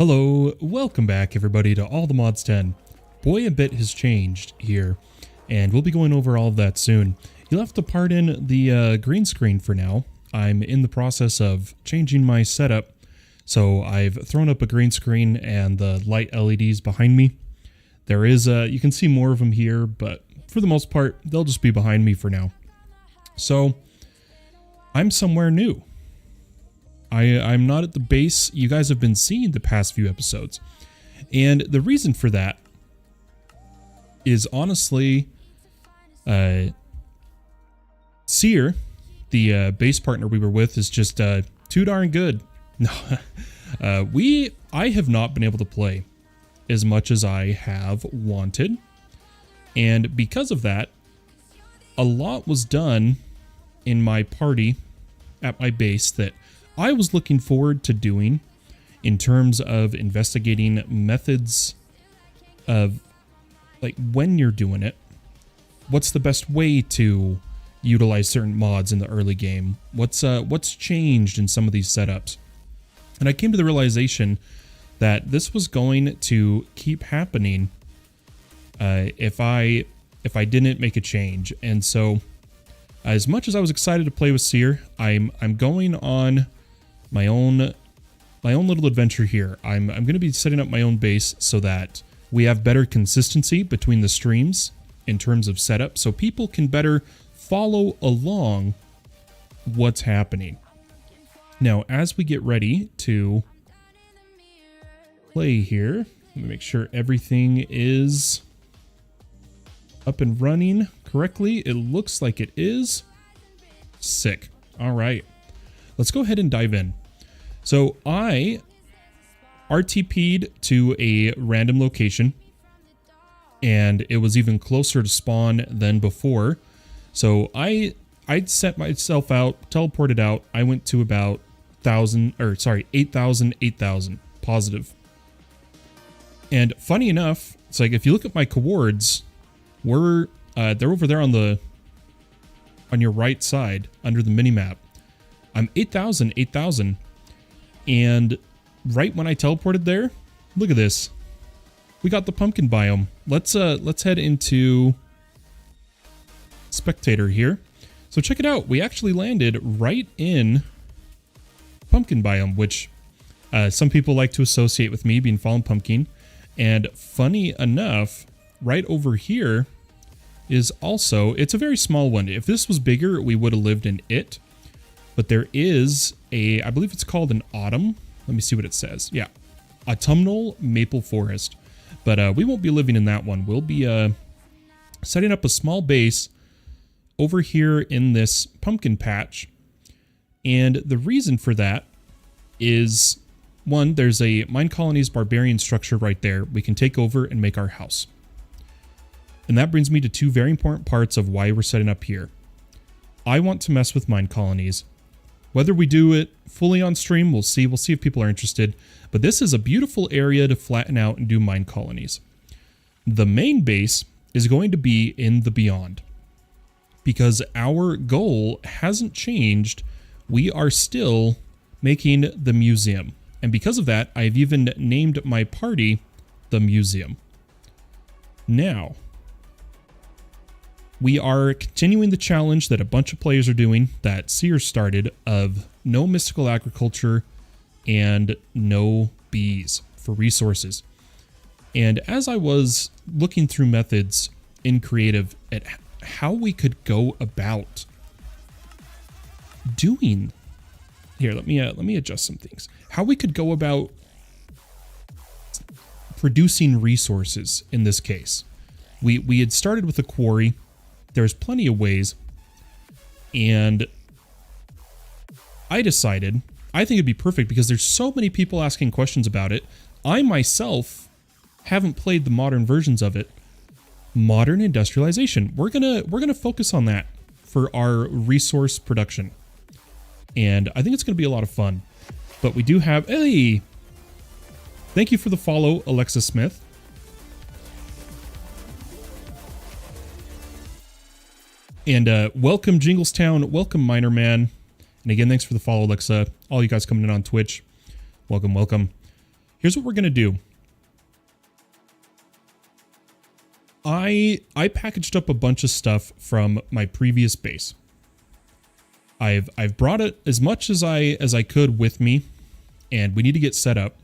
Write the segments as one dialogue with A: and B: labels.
A: Hello, welcome back everybody to All the Mods 10. Boy, a bit has changed here, and we'll be going over all of that soon. You'll have to pardon the green screen for now. I'm in the process of changing my setup, so I've thrown up a green screen and the light LEDs behind me. There is you can see more of them here, but for the most part, they'll just be behind me for now. So, I'm somewhere new. I'm not at the base you guys have been seeing the past few episodes. And the reason for that is honestly, Seer, the base partner we were with, is just too darn good. No, I have not been able to play as much as I have wanted. And because of that, a lot was done in my party at my base that I was looking forward to doing in terms of investigating methods of, like, when you're doing it, what's the best way to utilize certain mods in the early game, what's changed in some of these setups. And I came to the realization that this was going to keep happening if I didn't make a change. And so, as much as I was excited to play with Seer, I'm going on my own little adventure here. I'm going to be setting up my own base so that we have better consistency between the streams in terms of setup, so people can better follow along what's happening. Now, as we get ready to play here, let me make sure everything is up and running correctly. It looks like it is. Sick. All right. Let's go ahead and dive in. So I RTP'd to a random location, and it was even closer to spawn than before. So I'd set myself out, teleported out. I went to about 8,000 positive. And funny enough, it's like if you look at my coords, they're over there on your right side under the minimap. I'm 8,000, and right when I teleported there, look at this. We got the pumpkin biome. Let's head into spectator here. So check it out. We actually landed right in pumpkin biome, which some people like to associate with me being fallen pumpkin. And funny enough, right over here is also, it's a very small one. If this was bigger, we would have lived in it. But there is I believe it's called an autumn. Let me see what it says. Yeah, autumnal maple forest. But we won't be living in that one. We'll be setting up a small base over here in this pumpkin patch. And the reason for that is, one, there's a Mine Colonies barbarian structure right there. We can take over and make our house. And that brings me to two very important parts of why we're setting up here. I want to mess with Mine Colonies. Whether we do it fully on stream, we'll see. We'll see if people are interested. But this is a beautiful area to flatten out and do Mine Colonies. The main base is going to be in the Beyond, because our goal hasn't changed. We are still making the museum. And because of that, I've even named my party the Museum. Now, we are continuing the challenge that a bunch of players are doing, that Seer started, of no mystical agriculture and no bees for resources. And as I was looking through methods in creative at how we could go about doing, here, let me adjust some things. How we could go about producing resources in this case. We had started with a quarry. There's plenty of ways, and I decided, I think it'd be perfect because there's so many people asking questions about it. I myself haven't played the modern versions of it. Modern industrialization. We're gonna focus on that for our resource production, and I think it's gonna be a lot of fun. But we do have, hey, thank you for the follow, Alexa Smith. And welcome, Jinglestown. Welcome, Miner Man. And again, thanks for the follow, Alexa. All you guys coming in on Twitch. Welcome, welcome. here's what we're going to do. I packaged up a bunch of stuff from my previous base. I've brought it as much as I could with me, and we need to get set up.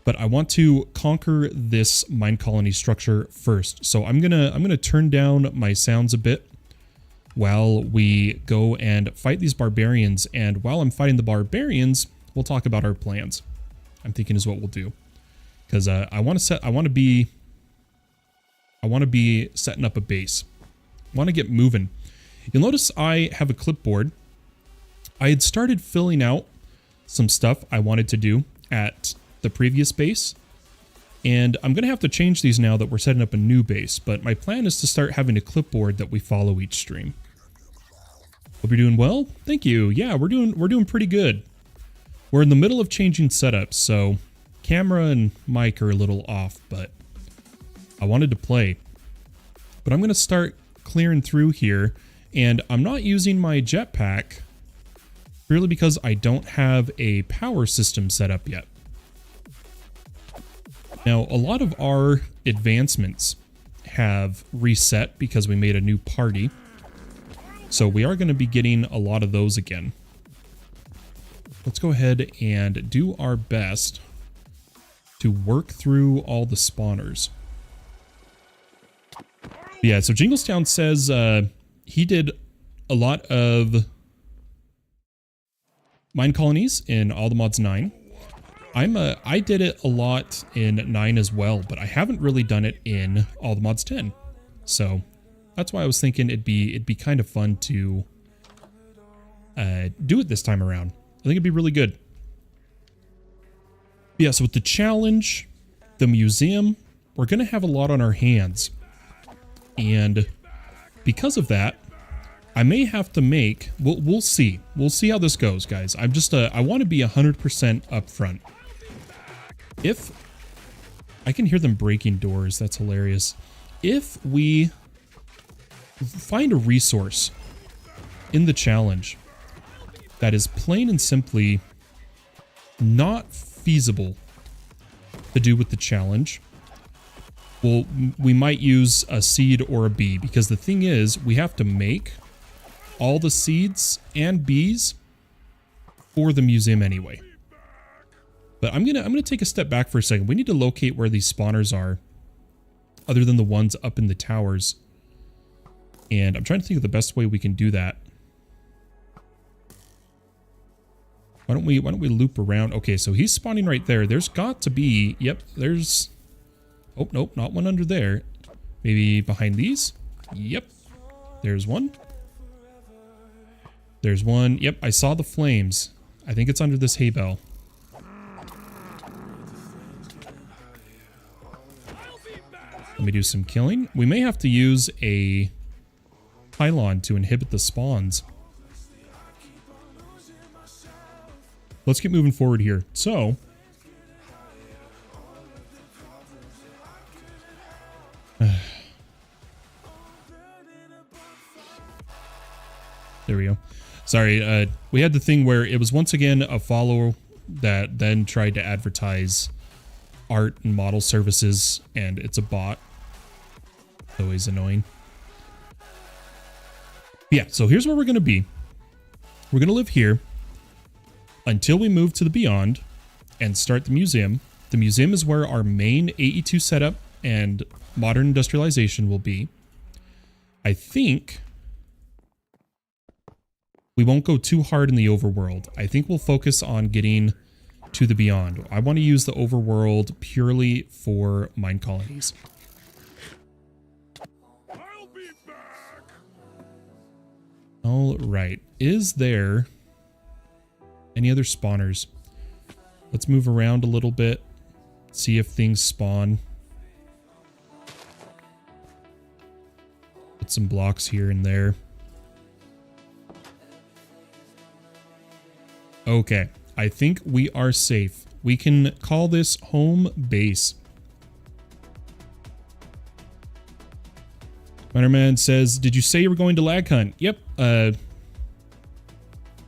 A: But I want to conquer this mine colony structure first. So I'm gonna turn down my sounds a bit while we go and fight these barbarians. And while I'm fighting the barbarians, we'll talk about our plans. I'm thinking is what we'll do, because I want to be setting up a base. I want to get moving. You'll notice I have a clipboard. I had started filling out some stuff I wanted to do at the previous base, and I'm going to have to change these now that we're setting up a new base, but my plan is to start having a clipboard that we follow each stream. Hope you're doing well. Thank you. Yeah, we're doing pretty good. We're in the middle of changing setups, so camera and mic are a little off, but I wanted to play. But I'm going to start clearing through here, and I'm not using my jetpack purely because I don't have a power system set up yet. Now, a lot of our advancements have reset because we made a new party. So we are going to be getting a lot of those again. Let's go ahead and do our best to work through all the spawners. Yeah, so Jinglestown says he did a lot of mine colonies in All the Mods 9. I did it a lot in 9 as well, but I haven't really done it in All the Mods 10. So that's why I was thinking it'd be kind of fun to do it this time around. I think it'd be really good. Yeah, so with the challenge, the museum, we're going to have a lot on our hands. And because of that, I may have to make, we'll see. We'll see how this goes, guys. I'm just, I want to be 100% upfront. If I can hear them breaking doors, that's hilarious. If we find a resource in the challenge that is plain and simply not feasible to do with the challenge, well, we might use a seed or a bee, because the thing is, we have to make all the seeds and bees for the museum anyway. But I'm gonna take a step back for a second. We need to locate where these spawners are, other than the ones up in the towers. And I'm trying to think of the best way we can do that. Why don't we loop around? Okay, so he's spawning right there. There's got to be, yep, there's, oh, nope, not one under there. Maybe behind these? Yep. There's one. There's one. Yep, I saw the flames. I think it's under this hay bale. Let me do some killing. We may have to use a pylon to inhibit the spawns. Let's get moving forward here. So, there we go. Sorry, we had the thing where it was once again a follower that then tried to advertise art and model services, and it's a bot. Always annoying. Yeah, so here's where we're going to be. We're going to live here until we move to the Beyond and start the museum. The museum is where our main AE2 setup and modern industrialization will be. I think we won't go too hard in the overworld. I think we'll focus on getting to the Beyond. I want to use the overworld purely for mine colonies.
B: I'll be back.
A: All right. Is there any other spawners? Let's move around a little bit. See if things spawn. Put some blocks here and there. Okay. I think we are safe. We can call this home base. Spider-Man says, did you say you were going to lag hunt? Yep.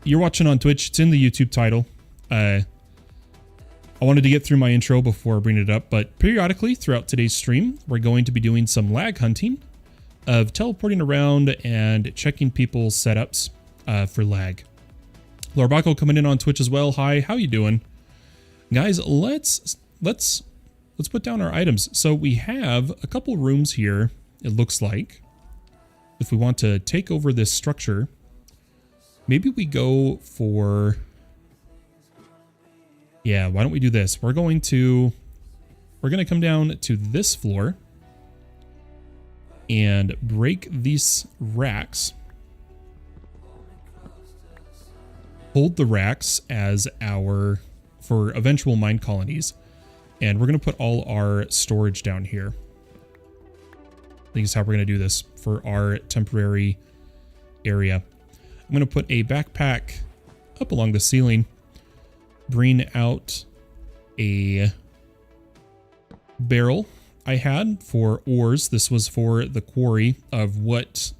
A: You're watching on Twitch. It's in the YouTube title. I wanted to get through my intro before bringing it up, but periodically throughout today's stream, we're going to be doing some lag hunting of teleporting around and checking people's setups for lag. Lorbaco coming in on Twitch as well. Hi, how you doing? Guys, let's put down our items. So we have a couple rooms here, it looks like. If we want to take over this structure, maybe we go for... Yeah, why don't we do this? We're going to come down to this floor and break these racks. Hold the racks as our, for eventual mine colonies. And we're going to put all our storage down here. I think is how we're going to do this for our temporary area. I'm going to put a backpack up along the ceiling. Bring out a barrel I had for ores. This was for the quarry of what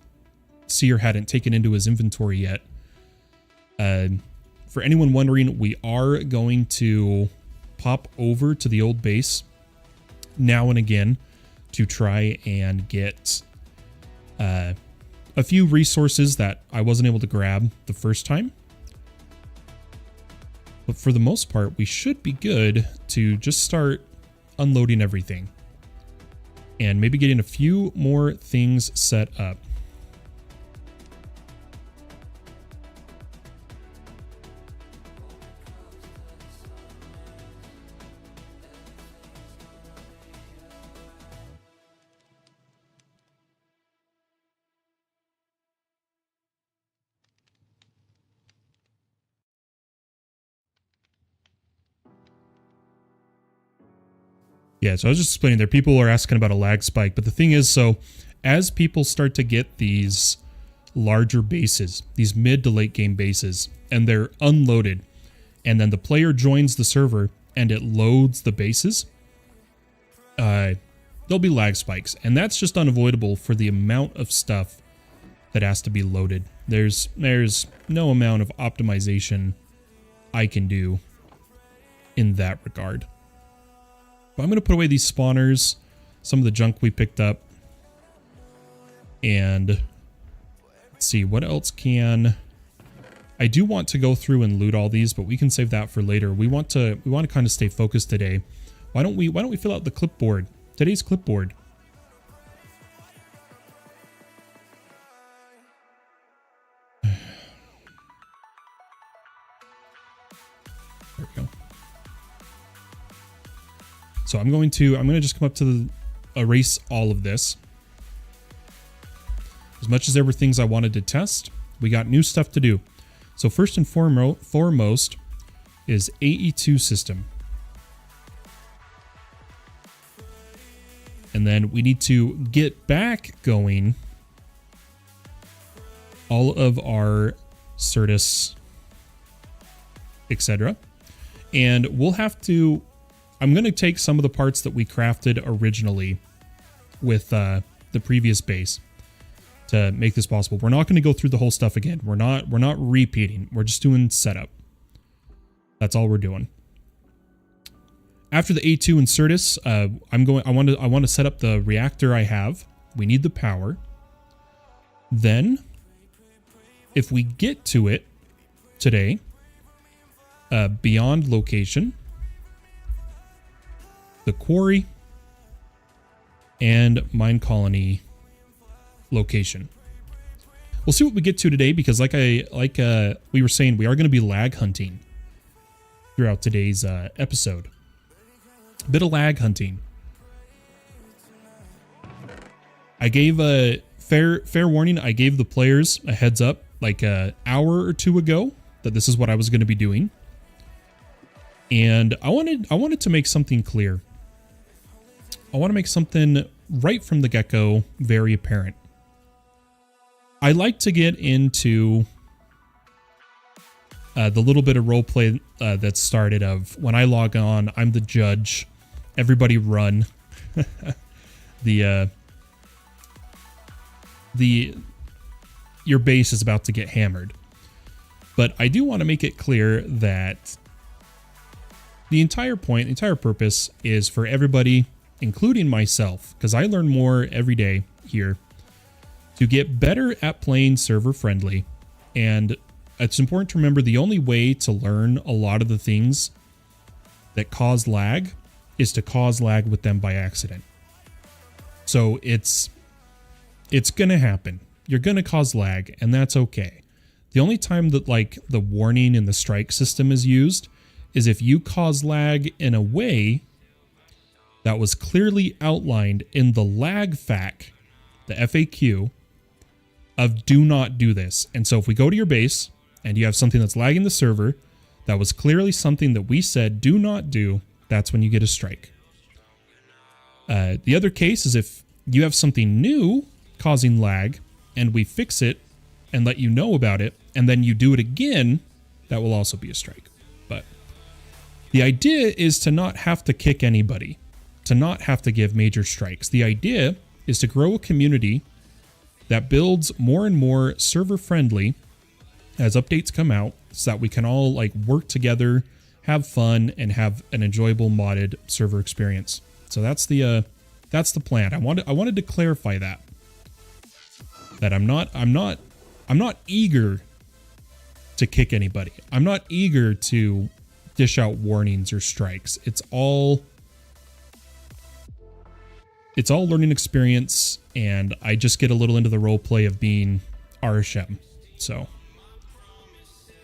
A: Seer hadn't taken into his inventory yet. For anyone wondering, we are going to pop over to the old base now and again to try and get a few resources that I wasn't able to grab the first time. But for the most part, we should be good to just start unloading everything and maybe getting a few more things set up. Yeah, so I was just explaining there, people are asking about a lag spike, but the thing is, so as people start to get these larger bases, these mid to late game bases, and they're unloaded, and then the player joins the server and it loads the bases, there'll be lag spikes, and that's just unavoidable for the amount of stuff that has to be loaded. There's no amount of optimization I can do in that regard. But I'm going to put away these spawners, some of the junk we picked up, and let's see what else can. I do want to go through and loot all these, but we can save that for later. We want to kind of stay focused today. Why don't we fill out the clipboard? Today's clipboard. There we go. So I'm going to just come up to erase all of this. As much as there were things I wanted to test, we got new stuff to do. So first and foremost is AE2 system. And then we need to get back going all of our Certus, etc. And we'll have to... I'm going to take some of the parts that we crafted originally with the previous base to make this possible. We're not going to go through the whole stuff again. We're not repeating. We're just doing setup. That's all we're doing. After the A2 and Certus, I want to set up the reactor I have. We need the power. Then, if we get to it today, beyond location, the quarry, and mine colony location. We'll see what we get to today, because like we were saying, we are going to be lag hunting throughout today's episode. A bit of lag hunting. I gave a fair warning. I gave the players a heads up like an hour or two ago that this is what I was going to be doing. And I wanted to make something clear. I want to make something right from the get-go very apparent. I like to get into the little bit of roleplay that started of when I log on, I'm the judge, everybody run. Your base is about to get hammered. But I do want to make it clear that the entire point, the entire purpose is for everybody, including myself, because I learn more every day here, to get better at playing server friendly. And it's important to remember the only way to learn a lot of the things that cause lag is to cause lag with them by accident. So it's going to happen. You're going to cause lag, and that's okay. The only time that like the warning in the strike system is used is if you cause lag in a way that was clearly outlined in the lag FAQ, the FAQ, of do not do this. And so if we go to your base and you have something that's lagging the server, that was clearly something that we said do not do, that's when you get a strike. The other case is if you have something new causing lag and we fix it and let you know about it, and then you do it again, that will also be a strike. But the idea is to not have to kick anybody, to not have to give major strikes. The idea is to grow a community that builds more and more server friendly as updates come out, so that we can all like work together, have fun, and have an enjoyable modded server experience. So that's the plan. I wanted to clarify that I'm not eager to kick anybody. I'm not eager to dish out warnings or strikes. It's all learning experience, and I just get a little into the role play of being RSM. So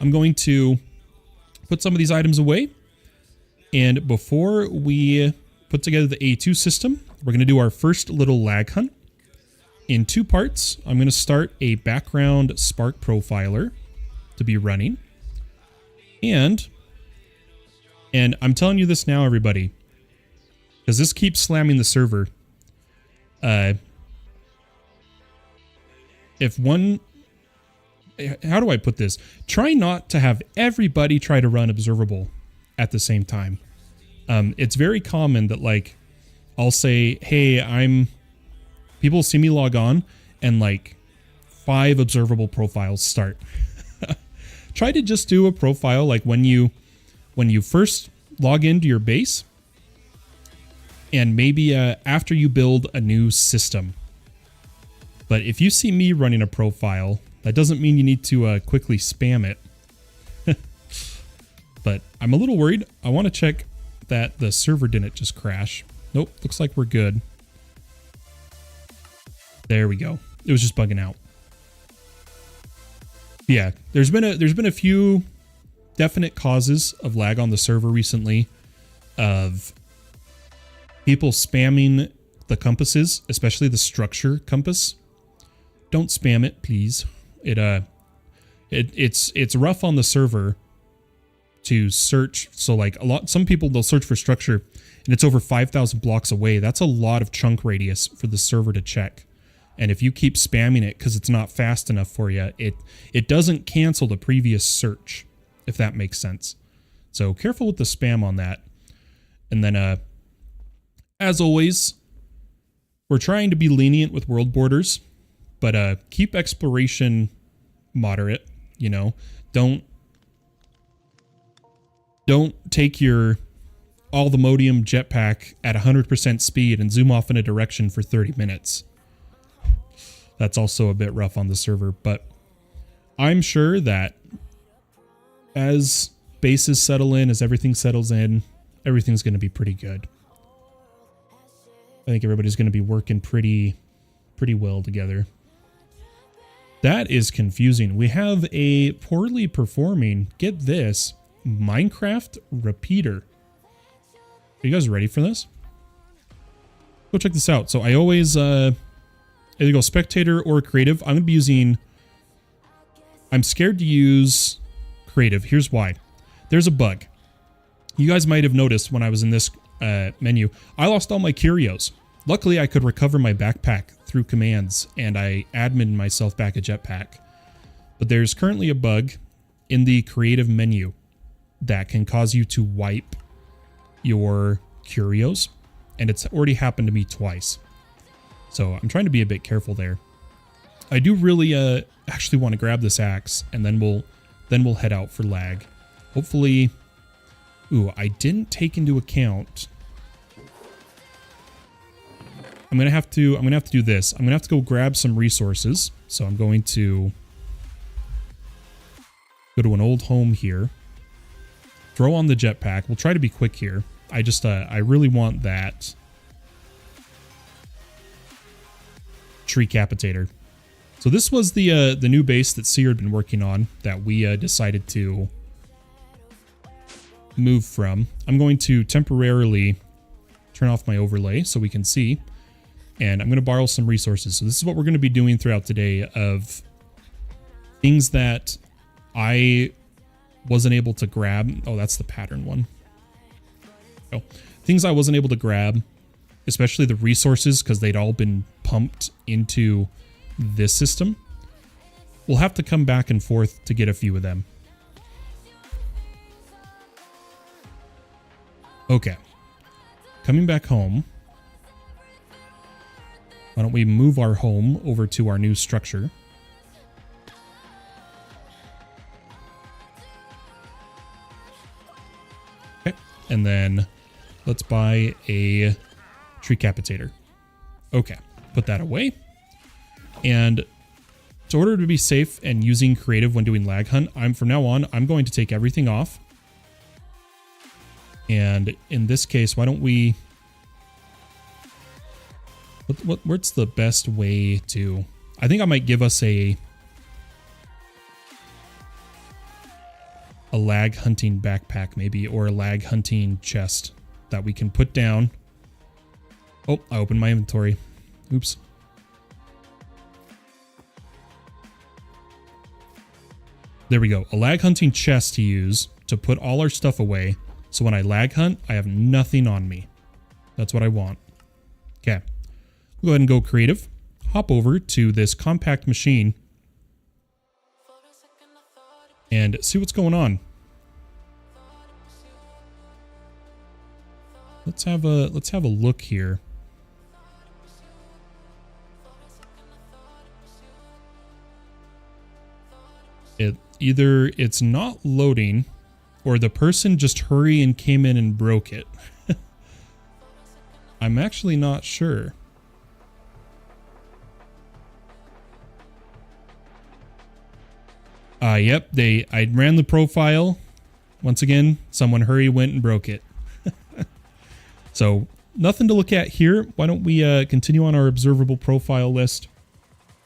A: I'm going to put some of these items away, and before we put together the A2 system, we're going to do our first little lag hunt in two parts. I'm going to start a background Spark profiler to be running, and I'm telling you this now, everybody, because this keeps slamming the server. How do I put this? Try not to have everybody try to run observable at the same time. It's very common that like I'll say, hey, people see me log on and like 5 observable profiles start. Try to just do a profile like when you first log into your base, and maybe after you build a new system. But if you see me running a profile, that doesn't mean you need to quickly spam it. But I'm a little worried. I want to check that the server didn't just crash. Nope, looks like we're good. There we go. It was just bugging out. Yeah, there's been a few definite causes of lag on the server recently, of people spamming the compasses, especially the structure compass. Don't spam it, please. It's rough on the server to search. So like some people, they'll search for structure and it's over 5,000 blocks away. That's a lot of chunk radius for the server to check. And if you keep spamming it because it's not fast enough for you, it doesn't cancel the previous search, if that makes sense. So careful with the spam on that. And then, as always, we're trying to be lenient with world borders, but keep exploration moderate. You know, don't take your all the Modium jetpack at 100% speed and zoom off in a direction for 30 minutes. That's also a bit rough on the server, but I'm sure that as bases settle in, as everything settles in, everything's going to be pretty good. I think everybody's going to be working pretty well together. That is confusing. We have a poorly performing, get this, Minecraft repeater. Are you guys ready for this? Go check this out. So I always either go spectator or creative. I'm going to be using... I'm scared to use creative. Here's why. There's a bug. You guys might have noticed when I was in this menu, I lost all my curios. Luckily, I could recover my backpack through commands, and I admin myself back a jetpack. But there's currently a bug in the creative menu that can cause you to wipe your curios, and it's already happened to me twice. So I'm trying to be a bit careful there. I do really actually want to grab this axe, and then we'll head out for lag. Hopefully Ooh, I didn't take into account. I'm gonna have to do this. I'm gonna have to go grab some resources. So I'm going to go to an old home here. Throw on the jetpack. We'll try to be quick here. I really want that tree capitator. So this was the new base that Seer had been working on that we decided to move from. I'm going to temporarily turn off my overlay so we can see. And I'm going to borrow some resources. So this is what we're going to be doing throughout today of things that I wasn't able to grab. Oh, that's the pattern one. Oh, things I wasn't able to grab, especially the resources because they'd all been pumped into this system. We'll have to come back and forth to get a few of them. Okay. Coming back home. Why don't we move our home over to our new structure? Okay. And then let's buy a tree capitator. Okay. Put that away. And in order to be safe and using creative when doing lag hunt, from now on, I'm going to take everything off. And in this case, why don't we... What's the best way to... I think I might give us a lag hunting backpack maybe, or a lag hunting chest that we can put down. Oh, I opened my inventory. Oops. There we go. A lag hunting chest to use to put all our stuff away. So when I lag hunt, I have nothing on me. That's what I want. Okay. We'll go ahead and go creative. Hop over to this compact machine and see what's going on. Let's have a look here. Either it's not loading or the person just hurried and came in and broke it. I'm actually not sure. Yep, I ran the profile. Once again, someone hurried, went and broke it. So, nothing to look at here. Why don't we continue on our observable profile list?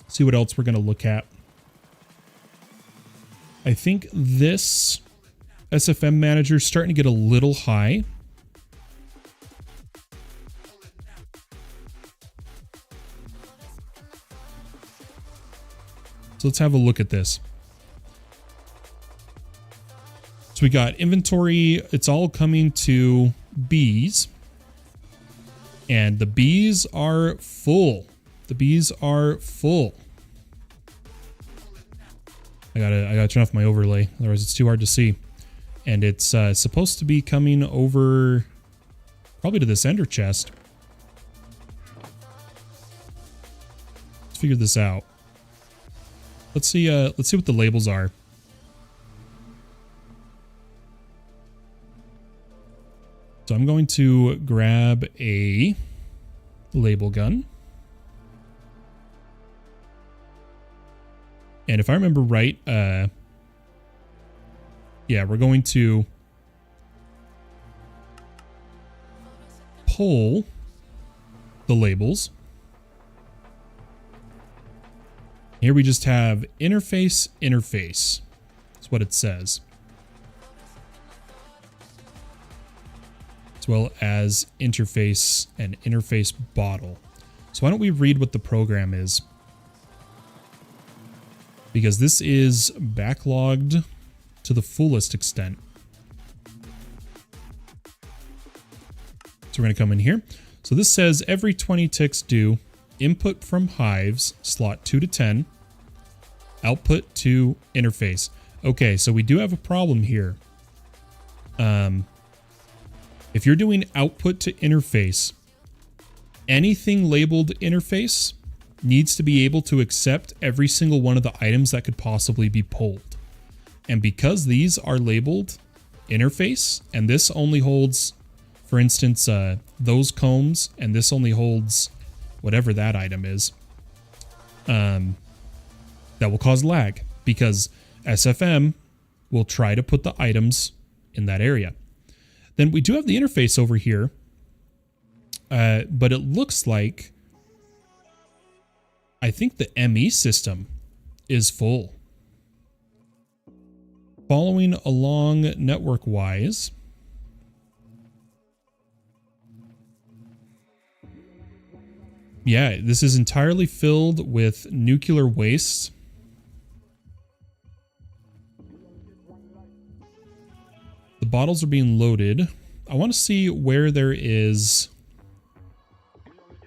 A: See what else we're going to look at. I think this SFM manager is starting to get a little high. So let's have a look at this. So we got inventory. It's all coming to bees. And the bees are full. The bees are full. I gotta turn off my overlay, otherwise it's too hard to see. And it's supposed to be coming over probably to this ender chest. Let's figure this out. Let's see what the labels are. So I'm going to grab a label gun. And if I remember right, yeah, we're going to pull the labels. Here we just have interface, interface. That's what it says. As well as interface and interface bottle. So why don't we read what the program is? Because this is backlogged to the fullest extent. So we're going to come in here. So this says every 20 ticks do input from hives, slot 2 to 10, output to interface. Okay, so we do have a problem here. If you're doing output to interface, anything labeled interface needs to be able to accept every single one of the items that could possibly be pulled. And because these are labeled interface, and this only holds, for instance, those combs, and this only holds whatever that item is, that will cause lag because SFM will try to put the items in that area. Then we do have the interface over here, but it looks like I think the ME system is full. Following along network-wise, yeah, this is entirely filled with nuclear waste. The bottles are being loaded. I want to see where there is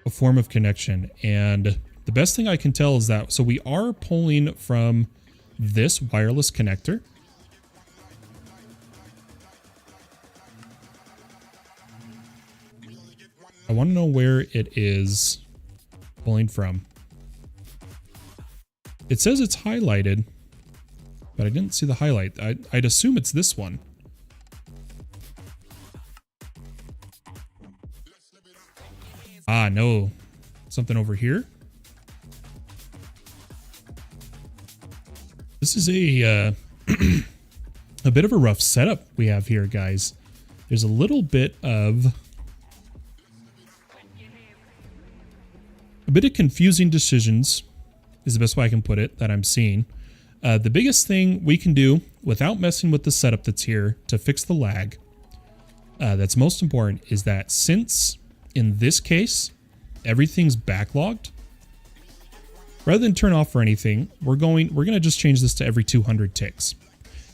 A: a form of connection. And the best thing I can tell is that, so we are pulling from this wireless connector. I want to know where it is pulling from. It says it's highlighted, but I didn't see the highlight. I'd assume it's this one. Ah, no. Something over here. This is a a bit of a rough setup we have here, guys. There's a little bit of confusing decisions is the best way I can put it that I'm seeing. The biggest thing we can do without messing with the setup that's here to fix the lag, that's most important, is that since in this case everything's backlogged, rather than turn off or anything, we're gonna just change this to every 200 ticks.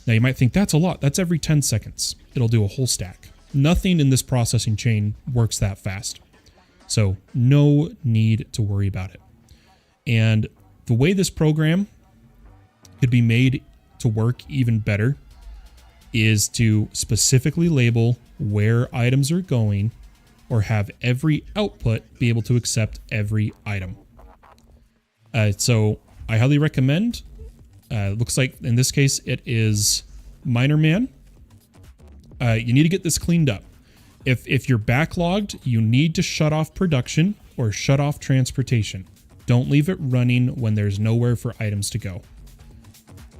A: Now you might think that's a lot. That's every 10 seconds. It'll do a whole stack. Nothing in this processing chain works that fast. So no need to worry about it. And the way this program could be made to work even better is to specifically label where items are going, or have every output be able to accept every item. So I highly recommend, looks like in this case it is Miner Man. You need to get this cleaned up. If you're backlogged, you need to shut off production or shut off transportation. Don't leave it running when there's nowhere for items to go.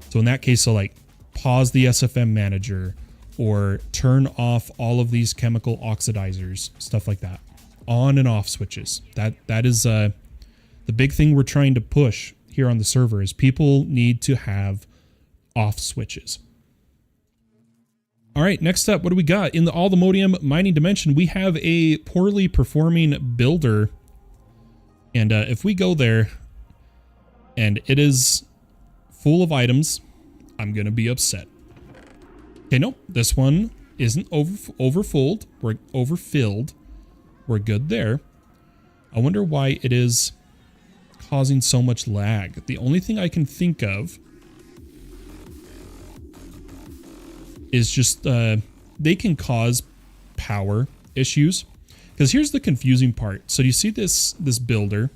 A: So in that case, so like pause the SFM manager or turn off all of these chemical oxidizers, stuff like that. On and off switches. That is the big thing we're trying to push here on the server, is people need to have off switches. All right, next up, what do we got? In the Allthemodium mining dimension, we have a poorly performing builder. And if we go there and it is full of items, I'm going to be upset. Okay, nope, this one isn't overfilled. We're overfilled. We're good there. I wonder why it is causing so much lag. The only thing I can think of is just they can cause power issues. Because here's the confusing part. So you see this builder.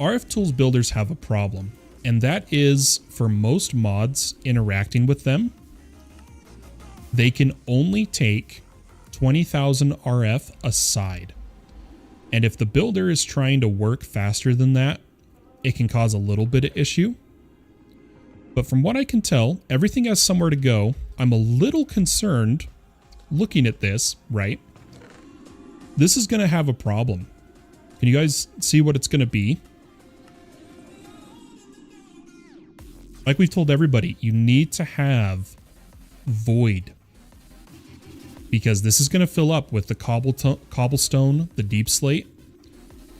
A: RF Tools builders have a problem. And that is, for most mods interacting with them, they can only take 20,000 RF aside. And if the builder is trying to work faster than that, it can cause a little bit of issue. But from what I can tell, everything has somewhere to go. I'm a little concerned looking at this, right? This is going to have a problem. Can you guys see what it's going to be? Like we've told everybody, you need to have void. Because this is going to fill up with the cobblestone, the deep slate,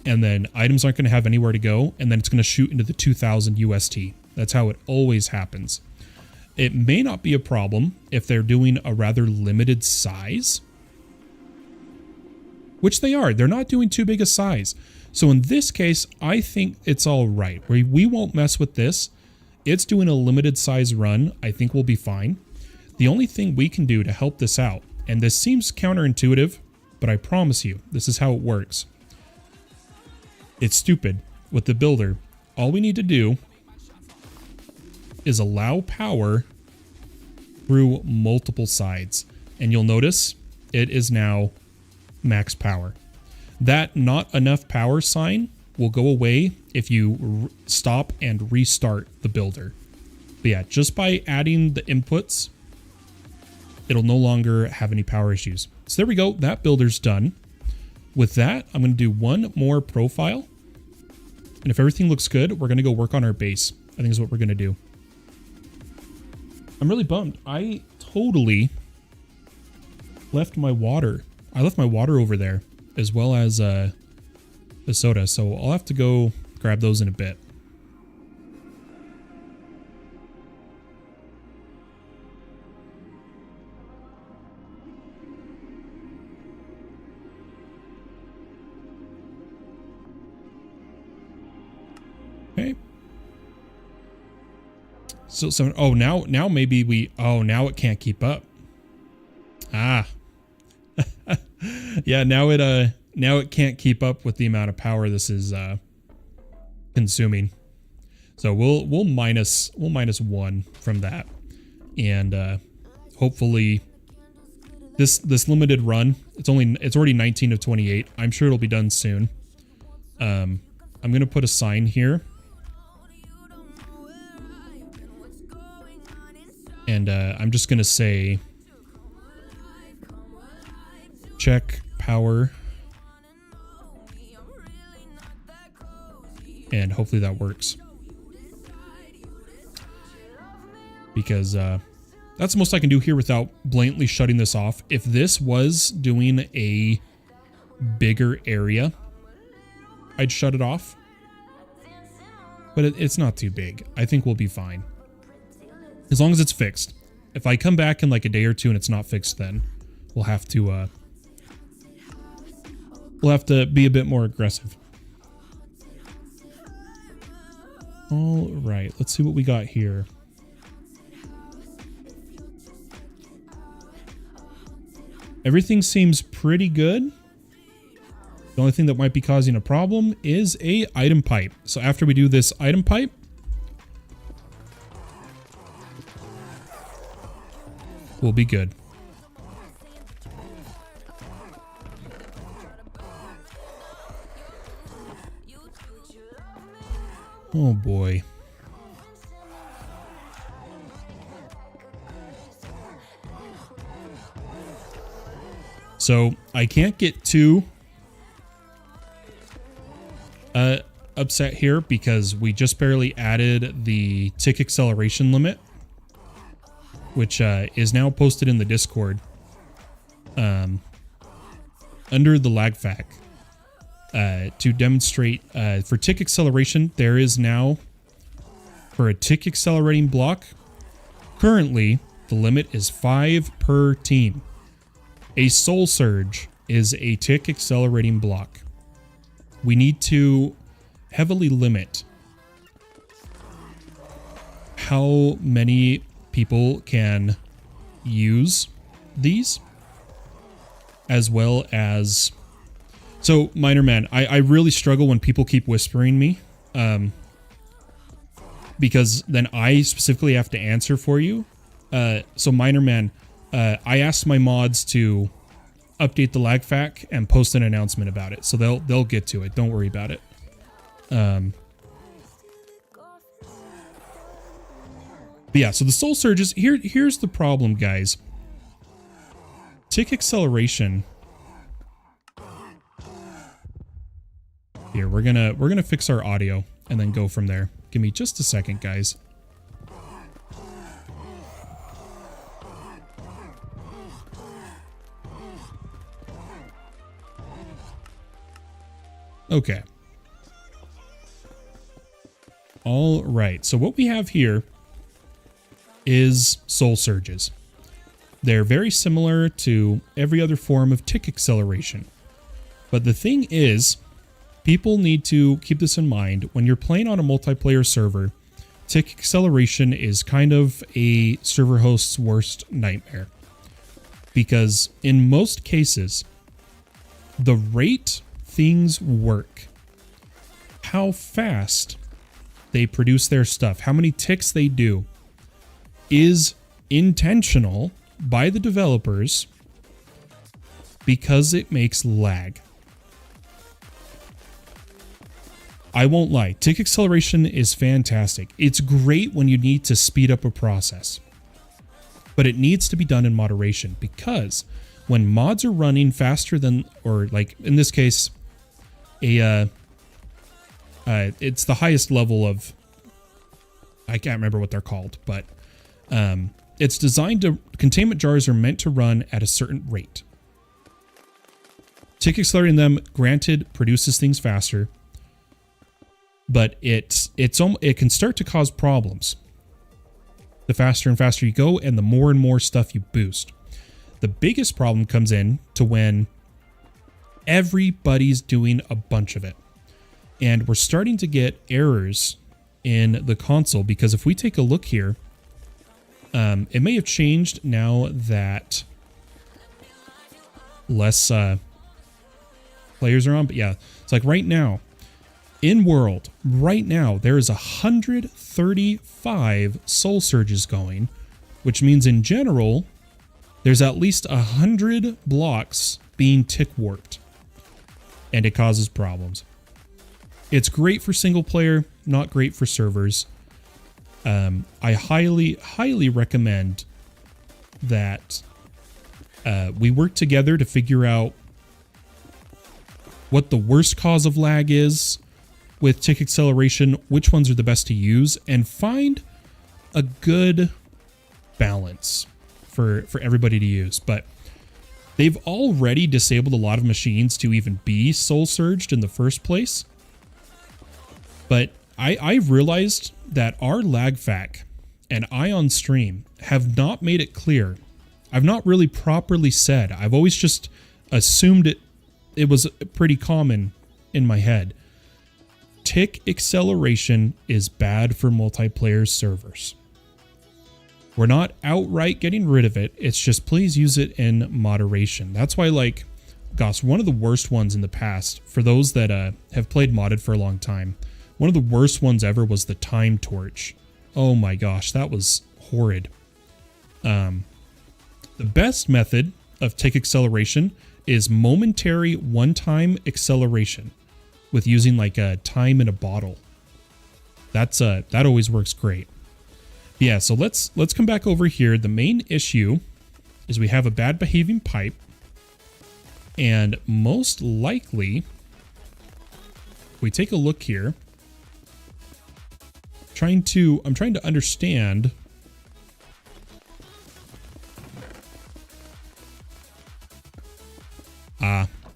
A: and then items aren't going to have anywhere to go, and then it's going to shoot into the 2000 UST. That's how it always happens. It may not be a problem if they're doing a rather limited size, which they are. They're not doing too big a size. So in this case, I think it's all right. We won't mess with this. It's doing a limited size run. I think we'll be fine. The only thing we can do to help this out, and this seems counterintuitive, but I promise you, this is how it works. It's stupid. With the builder, all we need to do is allow power through multiple sides. And you'll notice it is now max power. That not enough power sign will go away if you stop and restart the builder. But yeah, just by adding the inputs, it'll no longer have any power issues. So there we go. That builder's done. With that, I'm going to do one more profile. And if everything looks good, we're going to go work on our base. I think is what we're going to do. I'm really bummed. I totally left my water. I left my water over there as well as the soda. So I'll have to go grab those in a bit. Okay. So oh now maybe now it can't keep up. Ah. Yeah, now it can't keep up with the amount of power this is consuming. So we'll minus 1 from that. And hopefully this limited run, it's already 19 of 28. I'm sure it'll be done soon. I'm going to put a sign here. And I'm just going to say, check power. And hopefully that works. Because that's the most I can do here without blatantly shutting this off. If this was doing a bigger area, I'd shut it off. But it's not too big. I think we'll be fine. As long as it's fixed. If I come back in like a day or two and it's not fixed, then we'll have to be a bit more aggressive. All right, let's see what we got here. Everything seems pretty good. The only thing that might be causing a problem is a item pipe. So after we do this item pipe, we'll be good. Oh boy. So I can't get too upset here because we just barely added the tick acceleration limit, which is now posted in the Discord under the lag fact. To demonstrate for tick acceleration, there is now, for a tick accelerating block, currently the limit is 5 per team. A soul surge is a tick accelerating block. We need to heavily limit how many people can use these, as well as... So, Minor Man, I really struggle when people keep whispering me, because then I specifically have to answer for you. So, Minor Man, I asked my mods to update the lag fact and post an announcement about it, so they'll get to it. Don't worry about it. But yeah, so the soul surges. Here's the problem, guys. Tick acceleration. Here, we're gonna fix our audio and then go from there. Give me just a second, guys. Okay. All right. So what we have here is soul surges. They're very similar to every other form of tick acceleration. But the thing is, people need to keep this in mind. When you're playing on a multiplayer server, tick acceleration is kind of a server host's worst nightmare. Because in most cases, the rate things work, how fast they produce their stuff, how many ticks they do, is intentional by the developers because it makes lag. I won't lie, tick acceleration is fantastic. It's great when you need to speed up a process, but it needs to be done in moderation, because when mods are running faster than, or like in this case, it's the highest level of, I can't remember what they're called, but it's designed to, containment jars are meant to run at a certain rate. Tick accelerating them, granted, produces things faster, but it can start to cause problems the faster and faster you go and the more and more stuff you boost. The biggest problem comes in to when everybody's doing a bunch of it. And we're starting to get errors in the console, because if we take a look here, it may have changed now that less players are on, but yeah, it's like right now, in world, right now, there is 135 soul surges going, which means in general, there's at least 100 blocks being tick warped, and it causes problems. It's great for single player, not great for servers. I highly recommend that we work together to figure out what the worst cause of lag is with tick acceleration, which ones are the best to use, and find a good balance for everybody to use. But they've already disabled a lot of machines to even be soul surged in the first place. But I've realized that our lag fac and I on stream have not made it clear. I've not really properly said. I've always just assumed it was pretty common in my head. Tick acceleration is bad for multiplayer servers. We're not outright getting rid of it. It's just please use it in moderation. That's why, like, gosh, one of the worst ones in the past, for those that have played modded for a long time, one of the worst ones ever was the time torch. Oh my gosh, that was horrid. The best method of tick acceleration is momentary one-time acceleration with using like a time in a bottle. That always works great. Yeah, so let's come back over here. The main issue is we have a bad behaving pipe, and most likely, if we take a look here, I'm trying to understand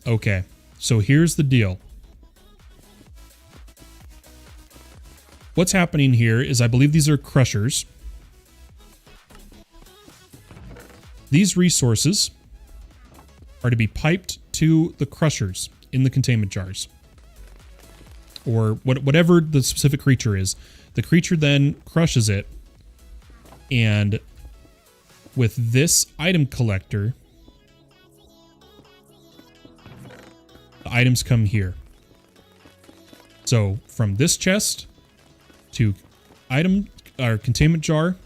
A: okay. So here's the deal. What's happening here is I believe these are crushers. These resources are to be piped to the crushers in the containment jars, or whatever the specific creature is. The creature then crushes it, and with this item collector, the items come here. So from this chest to item or containment jar,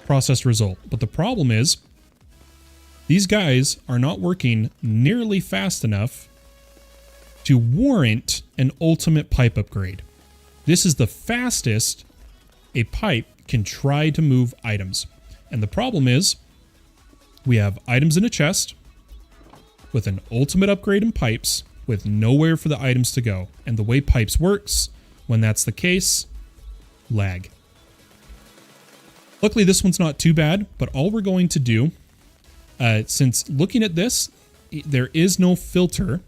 A: processed result. But the problem is these guys are not working nearly fast enough to warrant an ultimate pipe upgrade. This is the fastest a pipe can try to move items. And the problem is we have items in a chest with an ultimate upgrade in pipes with nowhere for the items to go. And the way pipes works, when that's the case, lag. Luckily, this one's not too bad, but all we're going to do, since looking at this, there is no filter,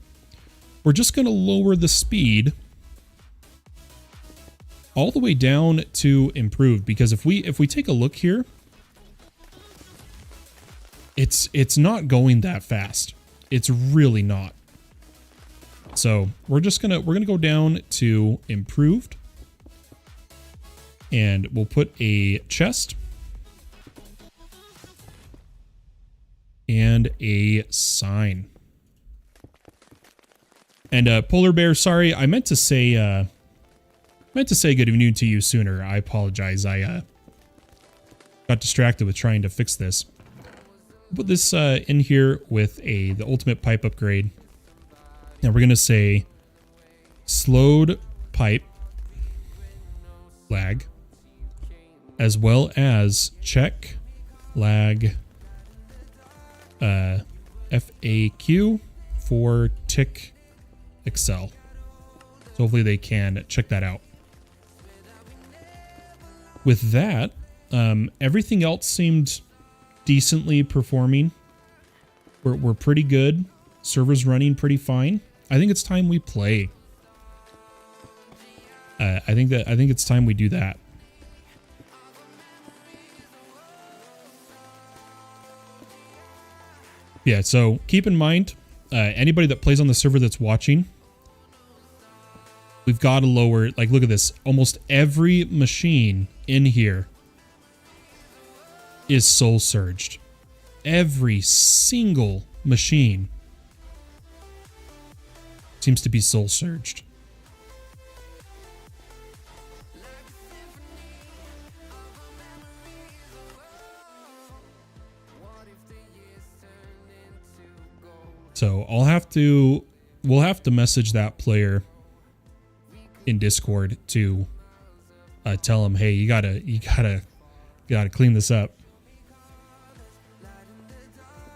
A: we're just going to lower the speed all the way down to improved, because if we take a look here, it's not going that fast. It's really not. So we're gonna go down to improved, and we'll put a chest and a sign. And Polar Bear, sorry, I meant to say good evening to you sooner. I apologize. got distracted with trying to fix this. Put this in here with the ultimate pipe upgrade. Now we're going to say slowed pipe lag, as well as check lag FAQ for tick Excel. So hopefully they can check that out. With that, everything else seemed decently performing. We're pretty good. Server's running pretty fine. I think it's time we play. I think it's time we do that. Yeah, so keep in mind, anybody that plays on the server that's watching, we've got to lower, like, look at this. Almost every machine in here is soul surged. Every single machine seems to be soul surged. So we'll have to message that player in Discord to tell him, hey, you gotta clean this up.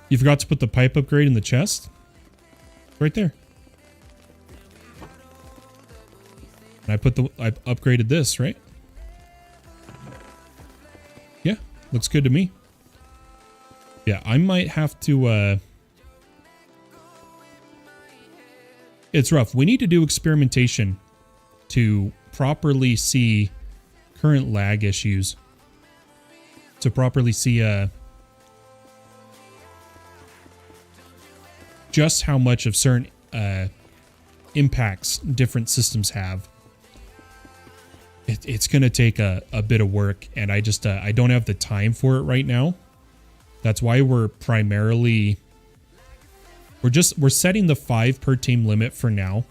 A: You forgot to put the pipe upgrade in the chest? Right there. And I upgraded this, right? Yeah, looks good to me. Yeah, I might have to it's rough. We need to do experimentation to properly see current lag issues. To properly see just how much of certain impacts different systems have. It's going to take a bit of work, and I don't have the time for it right now. That's why we're setting the 5 per team limit for now,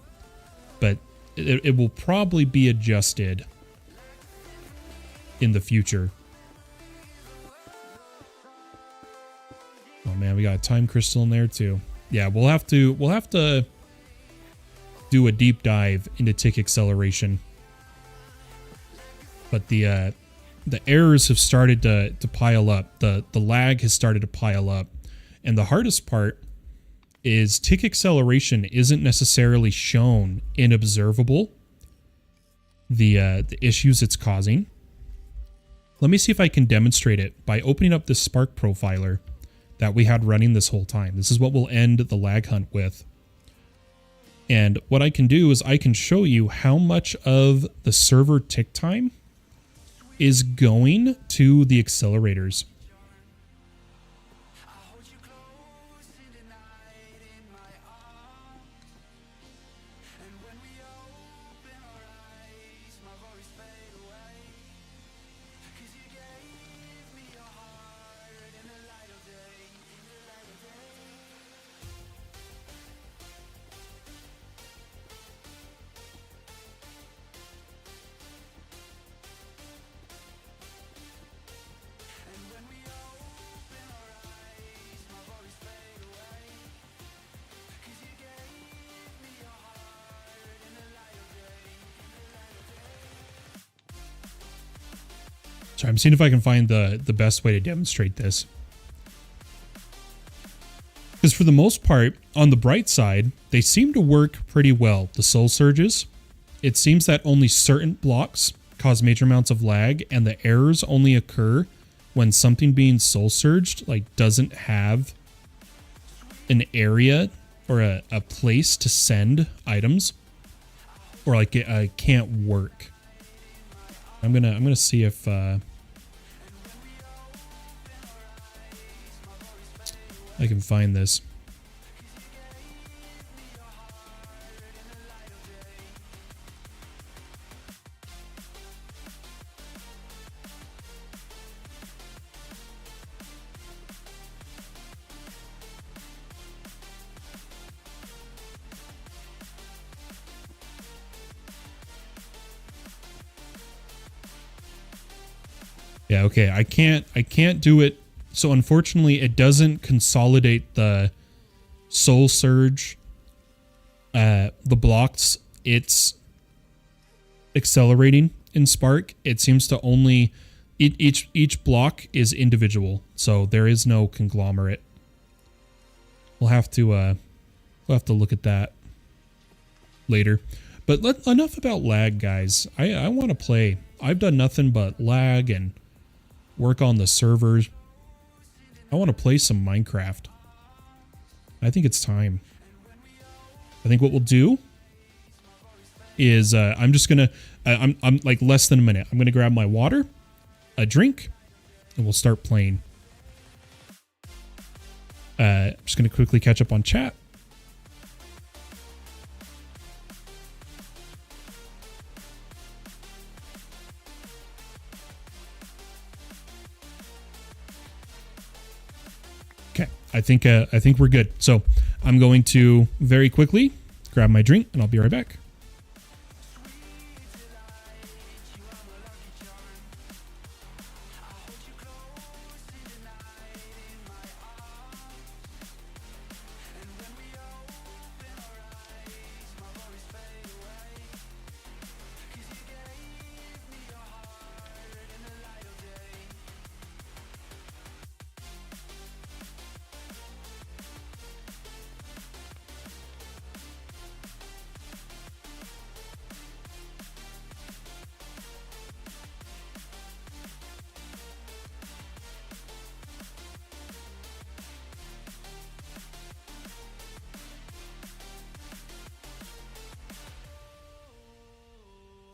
A: but it will probably be adjusted in the future. Oh man, we got a time crystal in there too. Yeah, we'll have to do a deep dive into tick acceleration. But the errors have started to pile up. The lag has started to pile up. And the hardest part is tick acceleration isn't necessarily shown in observable, the issues it's causing. Let me see if I can demonstrate it by opening up this Spark profiler that we had running this whole time. This is what we'll end the lag hunt with. And what I can do is I can show you how much of the server tick time is going to the accelerators. So I'm seeing if I can find the best way to demonstrate this. Because for the most part, on the bright side, they seem to work pretty well. The soul surges, it seems that only certain blocks cause major amounts of lag, and the errors only occur when something being soul surged doesn't have an area or a place to send items, or it can't work. I'm gonna see if I can find this. Yeah, okay. I can't do it. So unfortunately, it doesn't consolidate the soul surge. The blocks it's accelerating in Spark. It seems to only each block is individual, so there is no conglomerate. We'll have to look at that later. But enough about lag, guys. I want to play. I've done nothing but lag and work on the servers. I want to play some Minecraft. I think it's time. I think what we'll do is I'm just gonna I'm like less than a minute. I'm gonna grab my water, a drink, and we'll start playing. I'm just gonna quickly catch up on chat. Okay, I think we're good. So I'm going to very quickly grab my drink, and I'll be right back.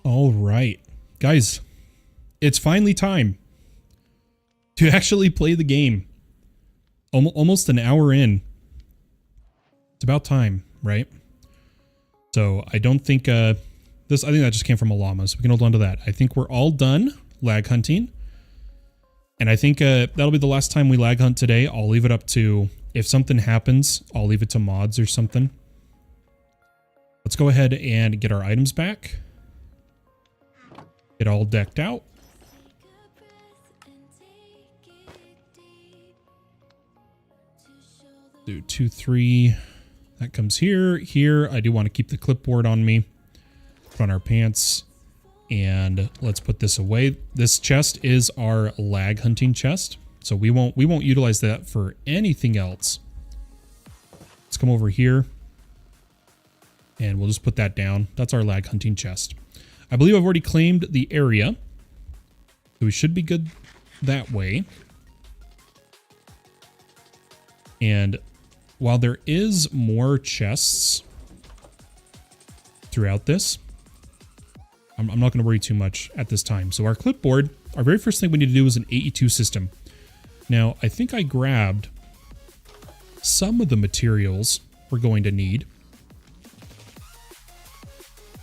A: All right, guys, it's finally time to actually play the game. Almost an hour in. It's about time, right? So I don't think I think that just came from a llama, so we can hold on to that. I think we're all done lag hunting. And I think that'll be the last time we lag hunt today. I'll leave it up to, if something happens, I'll leave it to mods or something. Let's go ahead and get our items back. Get all decked out. Do 2, 3. That comes here. Here, I do want to keep the clipboard on me. Put on our pants. And let's put this away. This chest is our lag hunting chest. So we won't utilize that for anything else. Let's come over here. And we'll just put that down. That's our lag hunting chest. I believe I've already claimed the area. So we should be good that way. And while there is more chests throughout this, I'm not going to worry too much at this time. So our clipboard, our very first thing we need to do is an AE2 system. Now, I think I grabbed some of the materials we're going to need.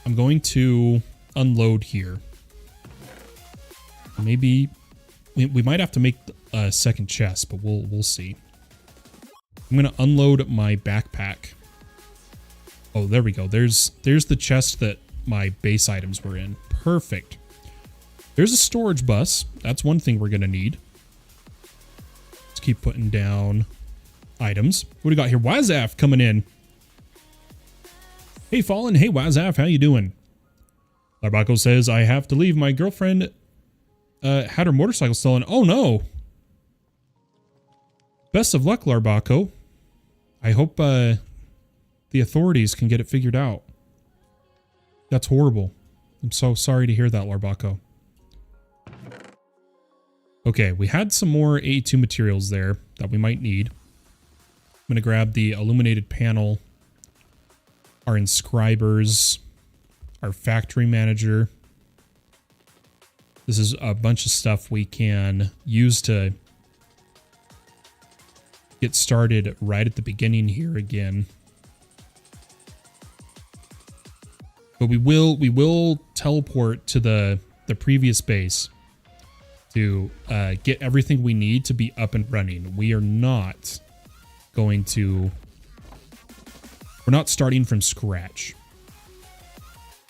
A: I'm going to unload here. Maybe we might have to make a second chest, but we'll see. I'm gonna unload my backpack. Oh, there we go. There's the chest that my base items were in. Perfect. There's a storage bus. That's one thing we're gonna need. Let's keep putting down items. What do we got here? Wazaf coming in. Hey, Fallen. Hey, Wazaf. How you doing? Larbaco says, I have to leave. My girlfriend had her motorcycle stolen. Oh, no. Best of luck, Larbaco. I hope the authorities can get it figured out. That's horrible. I'm so sorry to hear that, Larbaco. Okay, we had some more A2 materials there that we might need. I'm going to grab the illuminated panel, our inscribers, our factory manager. This is a bunch of stuff we can use to get started right at the beginning here again. But we will teleport to the previous base to get everything we need to be up and running. We are not going to... We're not starting from scratch,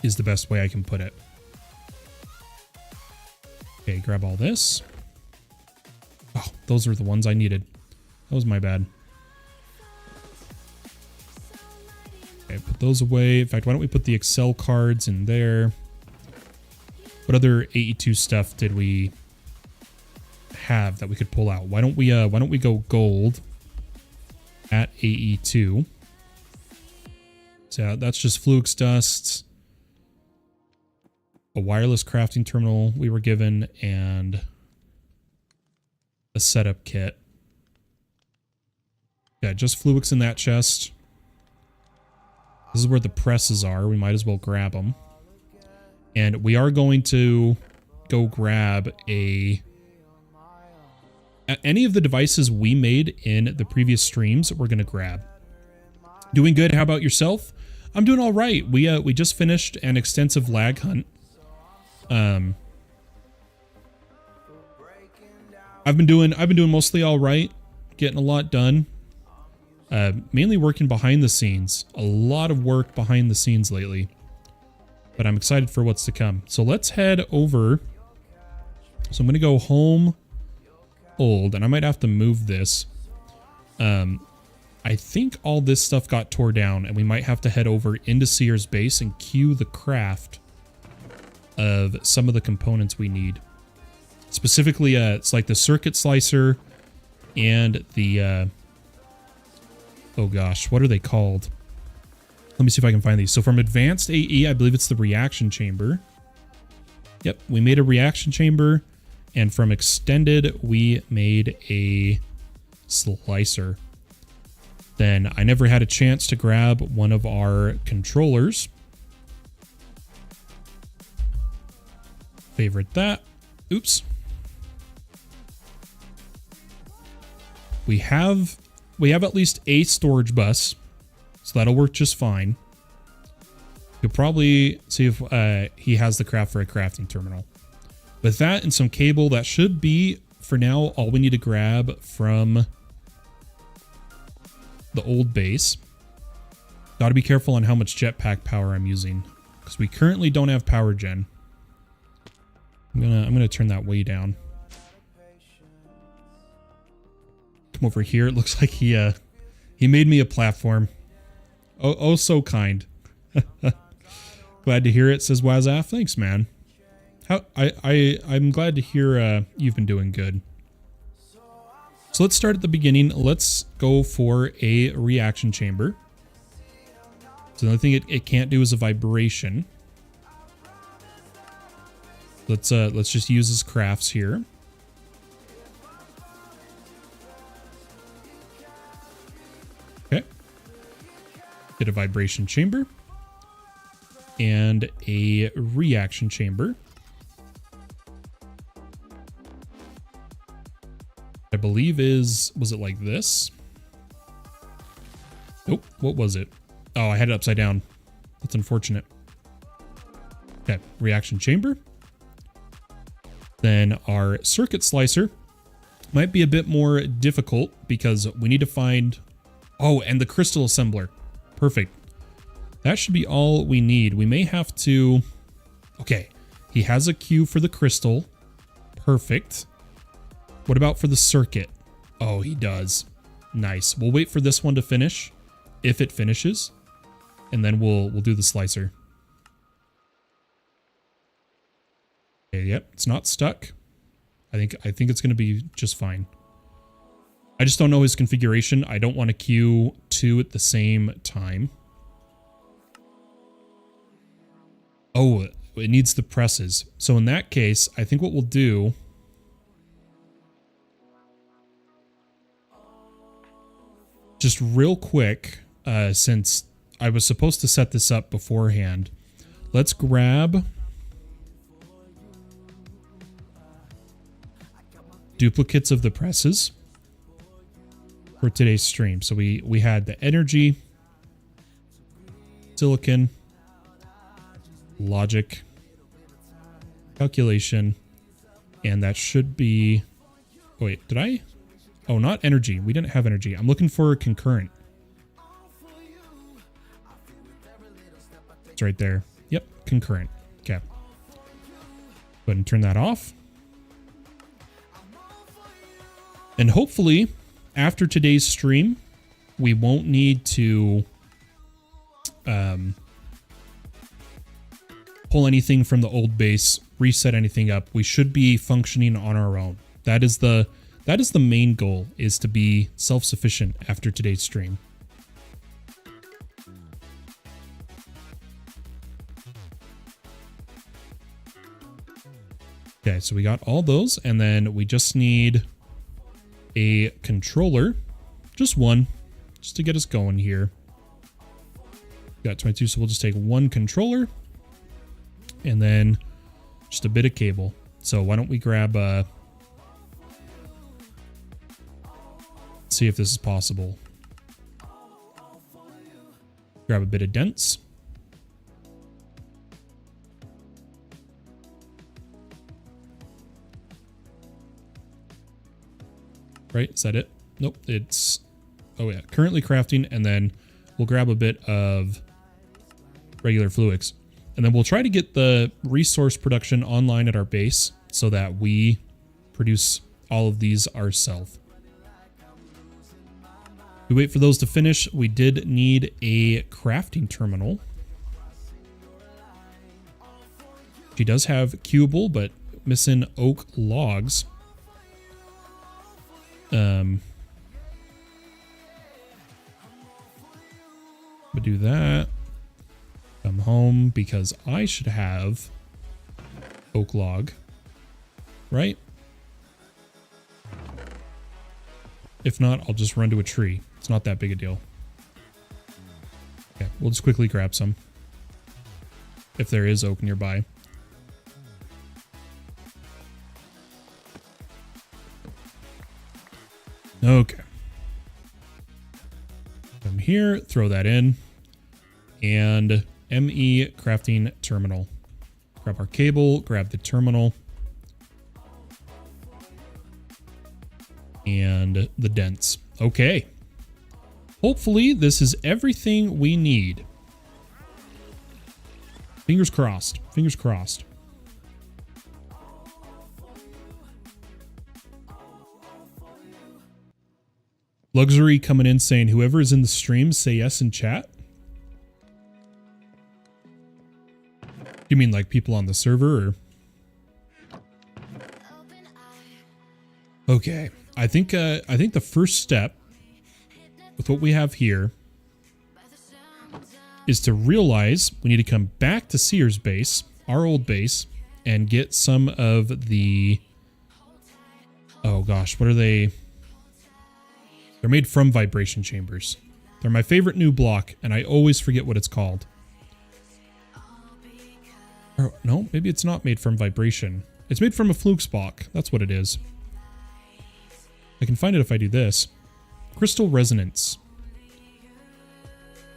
A: is the best way I can put it. Okay, grab all this. Oh, those are the ones I needed. That was my bad. Okay, put those away. In fact, why don't we put the Excel cards in there? What other AE2 stuff did we have that we could pull out? Why don't we go gold at AE2? So that's just Fluix dust, a wireless crafting terminal we were given, and a setup kit. Yeah, just Fluix in that chest. This is where the presses are. We might as well grab them. And we are going to go grab any of the devices we made in the previous streams, we're going to grab. Doing good. How about yourself? I'm doing all right. We just finished an extensive lag hunt. I've been doing mostly all right, getting a lot done. Mainly working behind the scenes. A lot of work behind the scenes lately. But I'm excited for what's to come. So let's head over. So I'm going to go home old, and I might have to move this. I think all this stuff got tore down, and we might have to head over into Seer's base and queue the craft of some of the components we need. Specifically, it's like the circuit slicer and the... oh gosh, what are they called? Let me see if I can find these. So from Advanced AE, I believe it's the reaction chamber. Yep, we made a reaction chamber. And from Extended, we made a slicer. Then I never had a chance to grab one of our controllers. Favorite that. Oops. We have at least a storage bus, so that'll work just fine. You'll probably see if he has the craft for a crafting terminal. With that and some cable, that should be, for now, all we need to grab from the old base. Gotta be careful on how much jetpack power I'm using, because we currently don't have power gen. I'm gonna turn that way down. Come over here. It looks like he made me a platform. Oh, so kind. Glad to hear it, says Wazaf. Thanks, man. I'm glad to hear you've been doing good. So let's start at the beginning. Let's go for a reaction chamber. So the only thing it can't do is a vibration. Let's just use his crafts here. Okay. Get a vibration chamber and a reaction chamber. I believe was it like this? Nope. What was it? Oh, I had it upside down. That's unfortunate. Okay, reaction chamber. Then our circuit slicer might be a bit more difficult because we need to find... Oh, and the crystal assembler. Perfect. That should be all we need. We may have to... Okay, he has a queue for the crystal. Perfect. What about for the circuit? Oh, he does. Nice. We'll wait for this one to finish, if it finishes, and then we'll do the slicer. Okay, yep, it's not stuck. I think it's going to be just fine. I just don't know his configuration. I don't want to queue two at the same time. Oh, it needs the presses. So in that case, I think what we'll do... Just real quick, since I was supposed to set this up beforehand, let's grab duplicates of the presses for today's stream. So we had the energy, silicon, logic, calculation, and that should be... Oh, wait, did I... Oh, not energy. We didn't have energy. I'm looking for concurrent. It's right there. Yep, concurrent. Okay. Go ahead and turn that off. And hopefully, after today's stream, we won't need to pull anything from the old base, reset anything up. We should be functioning on our own. That is the main goal, is to be self-sufficient after today's stream. Okay, so we got all those, and then we just need a controller. Just one, just to get us going here. Got 22, so we'll just take one controller, and then just a bit of cable. So why don't we grab see if this is possible. Grab a bit of dents. Right, is that it? Nope, it's, oh yeah, currently crafting, and then we'll grab a bit of regular fluix. And then we'll try to get the resource production online at our base so that we produce all of these ourselves. We wait for those to finish. We did need a crafting terminal. She does have cubable, but missing oak logs. But do that. Come home because I should have oak log, right? If not, I'll just run to a tree. It's not that big a deal. Okay, we'll just quickly grab some if there is oak nearby. Okay. Come here, throw that in, and ME crafting terminal. Grab our cable, grab the terminal, and the dents. Okay. Hopefully this is everything we need. Fingers crossed. Fingers crossed. Luxury coming in saying, whoever is in the stream, say yes in chat. You mean like people on the server? Or? Okay, I think the first step with what we have here is to realize we need to come back to Seer's base, our old base, and get some of the, oh gosh, what are they? They're made from vibration chambers. They're my favorite new block, and I always forget what it's called. Or, no, maybe it's not made from vibration. It's made from a flux block. That's what it is. I can find it if I do this. Crystal resonance.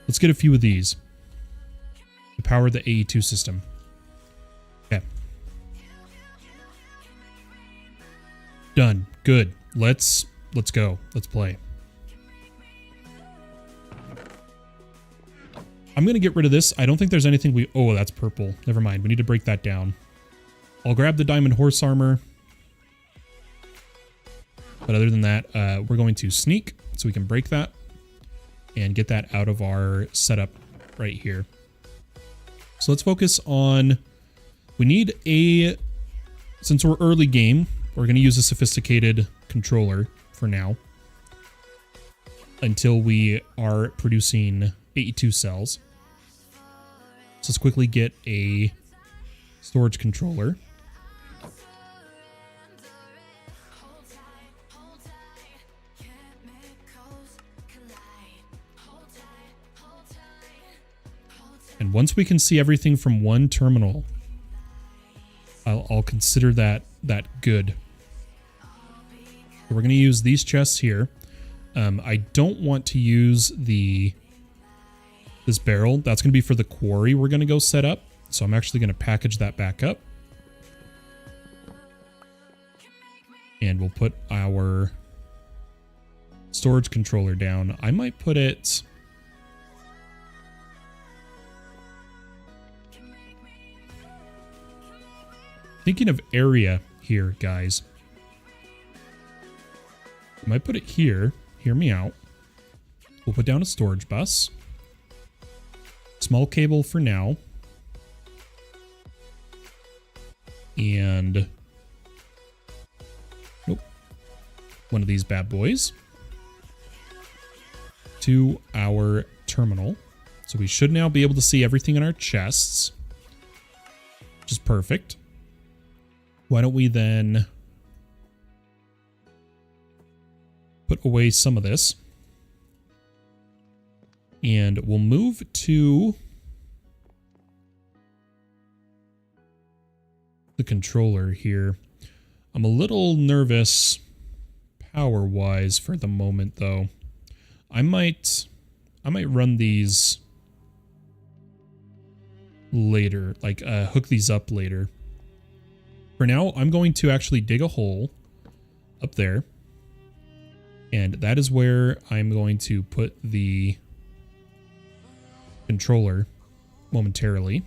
A: Let's get a few of these to power the AE2 system. Okay. Done. Good. Let's go. Let's play. I'm going to get rid of this. I don't think there's anything we... Oh, that's purple. Never mind. We need to break that down. I'll grab the diamond horse armor. But other than that, we're going to sneak so we can break that and get that out of our setup right here. So let's focus on... We need a... Since we're early game, we're going to use a sophisticated controller for now until we are producing AE2 cells. So let's quickly get a storage controller. And once we can see everything from one terminal, I'll consider that good. So we're going to use these chests here. I don't want to use this barrel. That's going to be for the quarry we're going to go set up. So I'm actually going to package that back up. And we'll put our storage controller down. I might put it... Thinking of area here, guys. I might put it here. Hear me out. We'll put down a storage bus. Small cable for now. And nope, one of these bad boys to our terminal. So we should now be able to see everything in our chests, which is perfect. Why don't we then put away some of this, and we'll move to the controller here. I'm a little nervous power-wise for the moment, though. I might run these later, like hook these up later. For now, I'm going to actually dig a hole up there, and that is where I'm going to put the controller momentarily.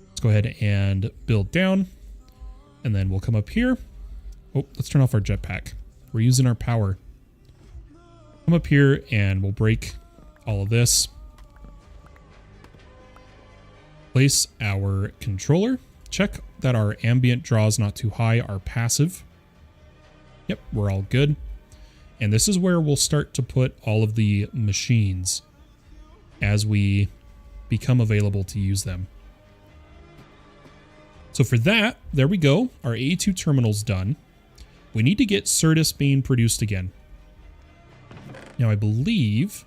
A: Let's go ahead and build down, and then we'll come up here. Oh, let's turn off our jetpack. We're using our power. Come up here and we'll break all of this. Place our controller. Check that our ambient draw is not too high, our passive. Yep, we're all good. And this is where we'll start to put all of the machines as we become available to use them. So for that, there we go. Our A2 terminal's done. We need to get Certus being produced again. Now I believe...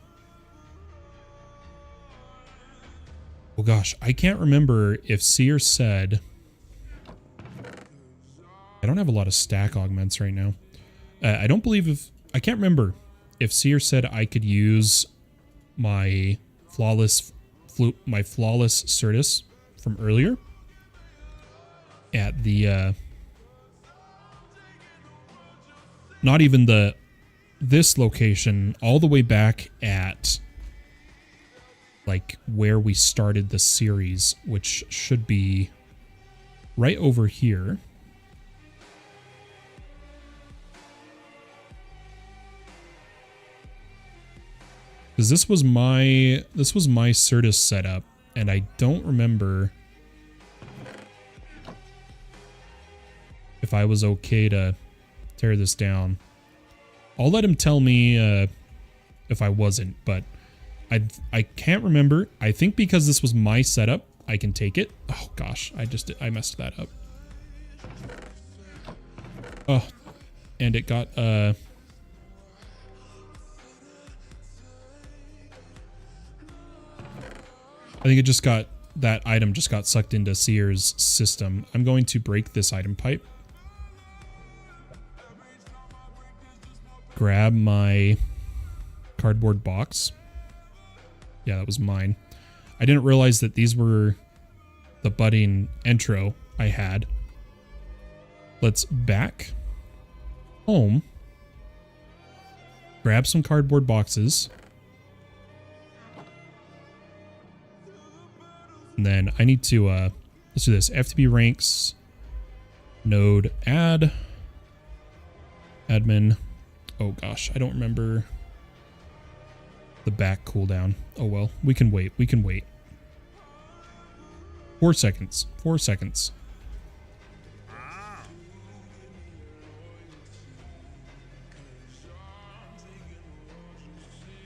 A: Oh gosh, I can't remember if Seer said... I don't have a lot of stack augments right now. I don't believe if... I can't remember if Seer said I could use my flawless Certus from earlier at the not even this location, all the way back at like where we started the series, which should be right over here. Because this was my Certus setup, and I don't remember if I was okay to tear this down. I'll let him tell me if I wasn't, but I can't remember. I think because this was my setup, I can take it. Oh gosh, I messed that up. Oh, and it got I think it just got, that item just got sucked into Seer's system. I'm going to break this item pipe. Grab my cardboard box. Yeah, that was mine. I didn't realize that these were the budding intro I had. Let's back home. Grab some cardboard boxes. And then I need to, let's do this. FTP ranks, node add, admin. Oh gosh, I don't remember the back cooldown. Oh well, we can wait. We can wait. 4 seconds. 4 seconds.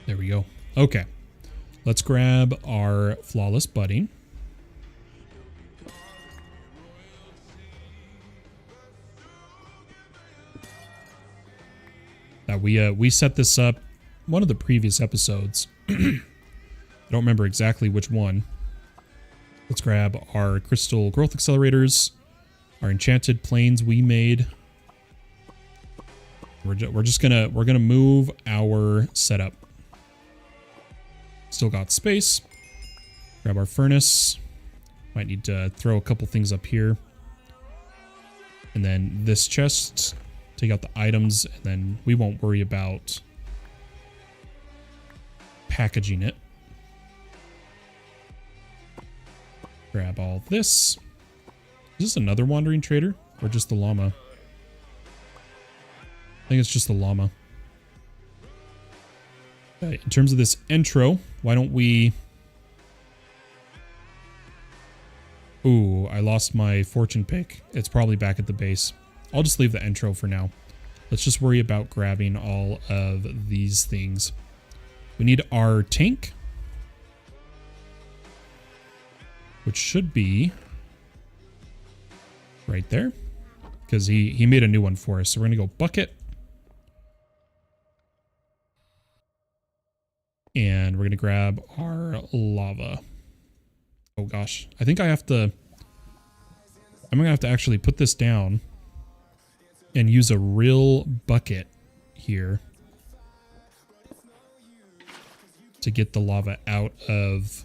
A: There we go. Okay. Let's grab our flawless budding. We set this up one of the previous episodes. I don't remember exactly which one. Let's grab our crystal growth accelerators, our enchanted planes we made. We're gonna move our setup. Still got space. Grab our furnace. Might need to throw a couple things up here. And then this chest. Take out the items, and then we won't worry about packaging it. Grab all this. Is this another wandering trader or just the llama? I think it's just the llama. Okay, in terms of this intro, why don't we... Ooh, I lost my fortune pick. It's probably back at the base. I'll just leave the intro for now. Let's just worry about grabbing all of these things. We need our tank, which should be right there, because he made a new one for us. So we're going to go bucket. And we're going to grab our lava. Oh gosh, I think I have to... I'm going to have to actually put this down and use a real bucket here to get the lava out of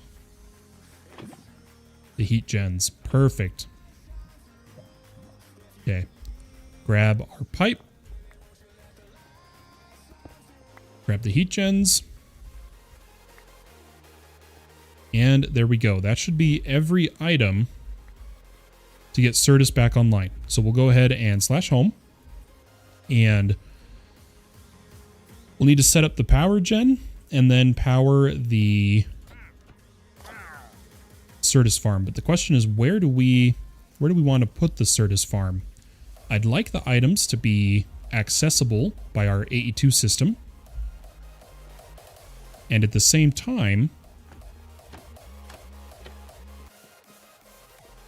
A: the heat gens. Perfect. Okay. Grab our pipe. Grab the heat gens. And there we go. That should be every item to get Certus back online. So we'll go ahead and /home. And we'll need to set up the power gen and then power the Certus farm. But the question is, where do we want to put the Certus farm? I'd like the items to be accessible by our AE2 system. And at the same time,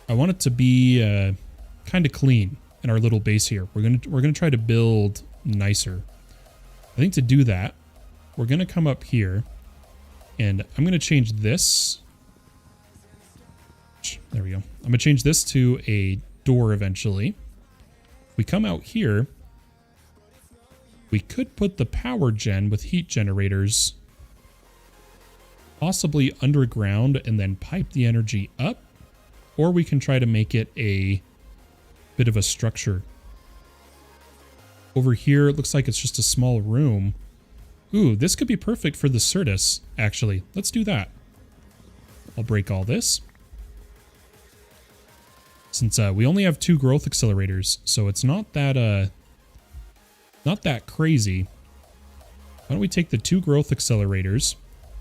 A: I want it to be kind of clean in our little base here. We're gonna try to build nicer. I think to do that, we're gonna come up here, and I'm gonna change this. There we go. I'm gonna change this to a door eventually. If we come out here, we could put the power gen with heat generators possibly underground and then pipe the energy up. Or we can try to make it a bit of a structure. Over here, it looks like it's just a small room. Ooh, this could be perfect for the Certus, actually. Let's do that. I'll break all this. Since we only have 2 growth accelerators, so it's not that crazy. Why don't we take the 2 growth accelerators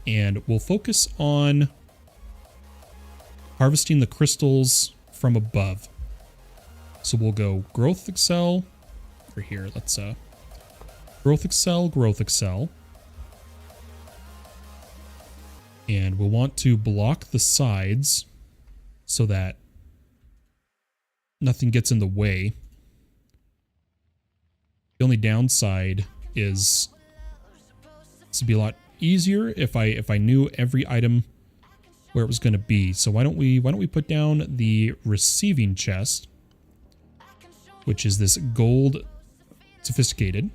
A: and we'll focus on harvesting the crystals from above. So we'll go growth excel over here. Let's growth excel. And we'll want to block the sides so that nothing gets in the way. The only downside is this would be a lot easier if I knew every item where it was going to be. So why don't we put down the receiving chest, which is this gold sophisticated.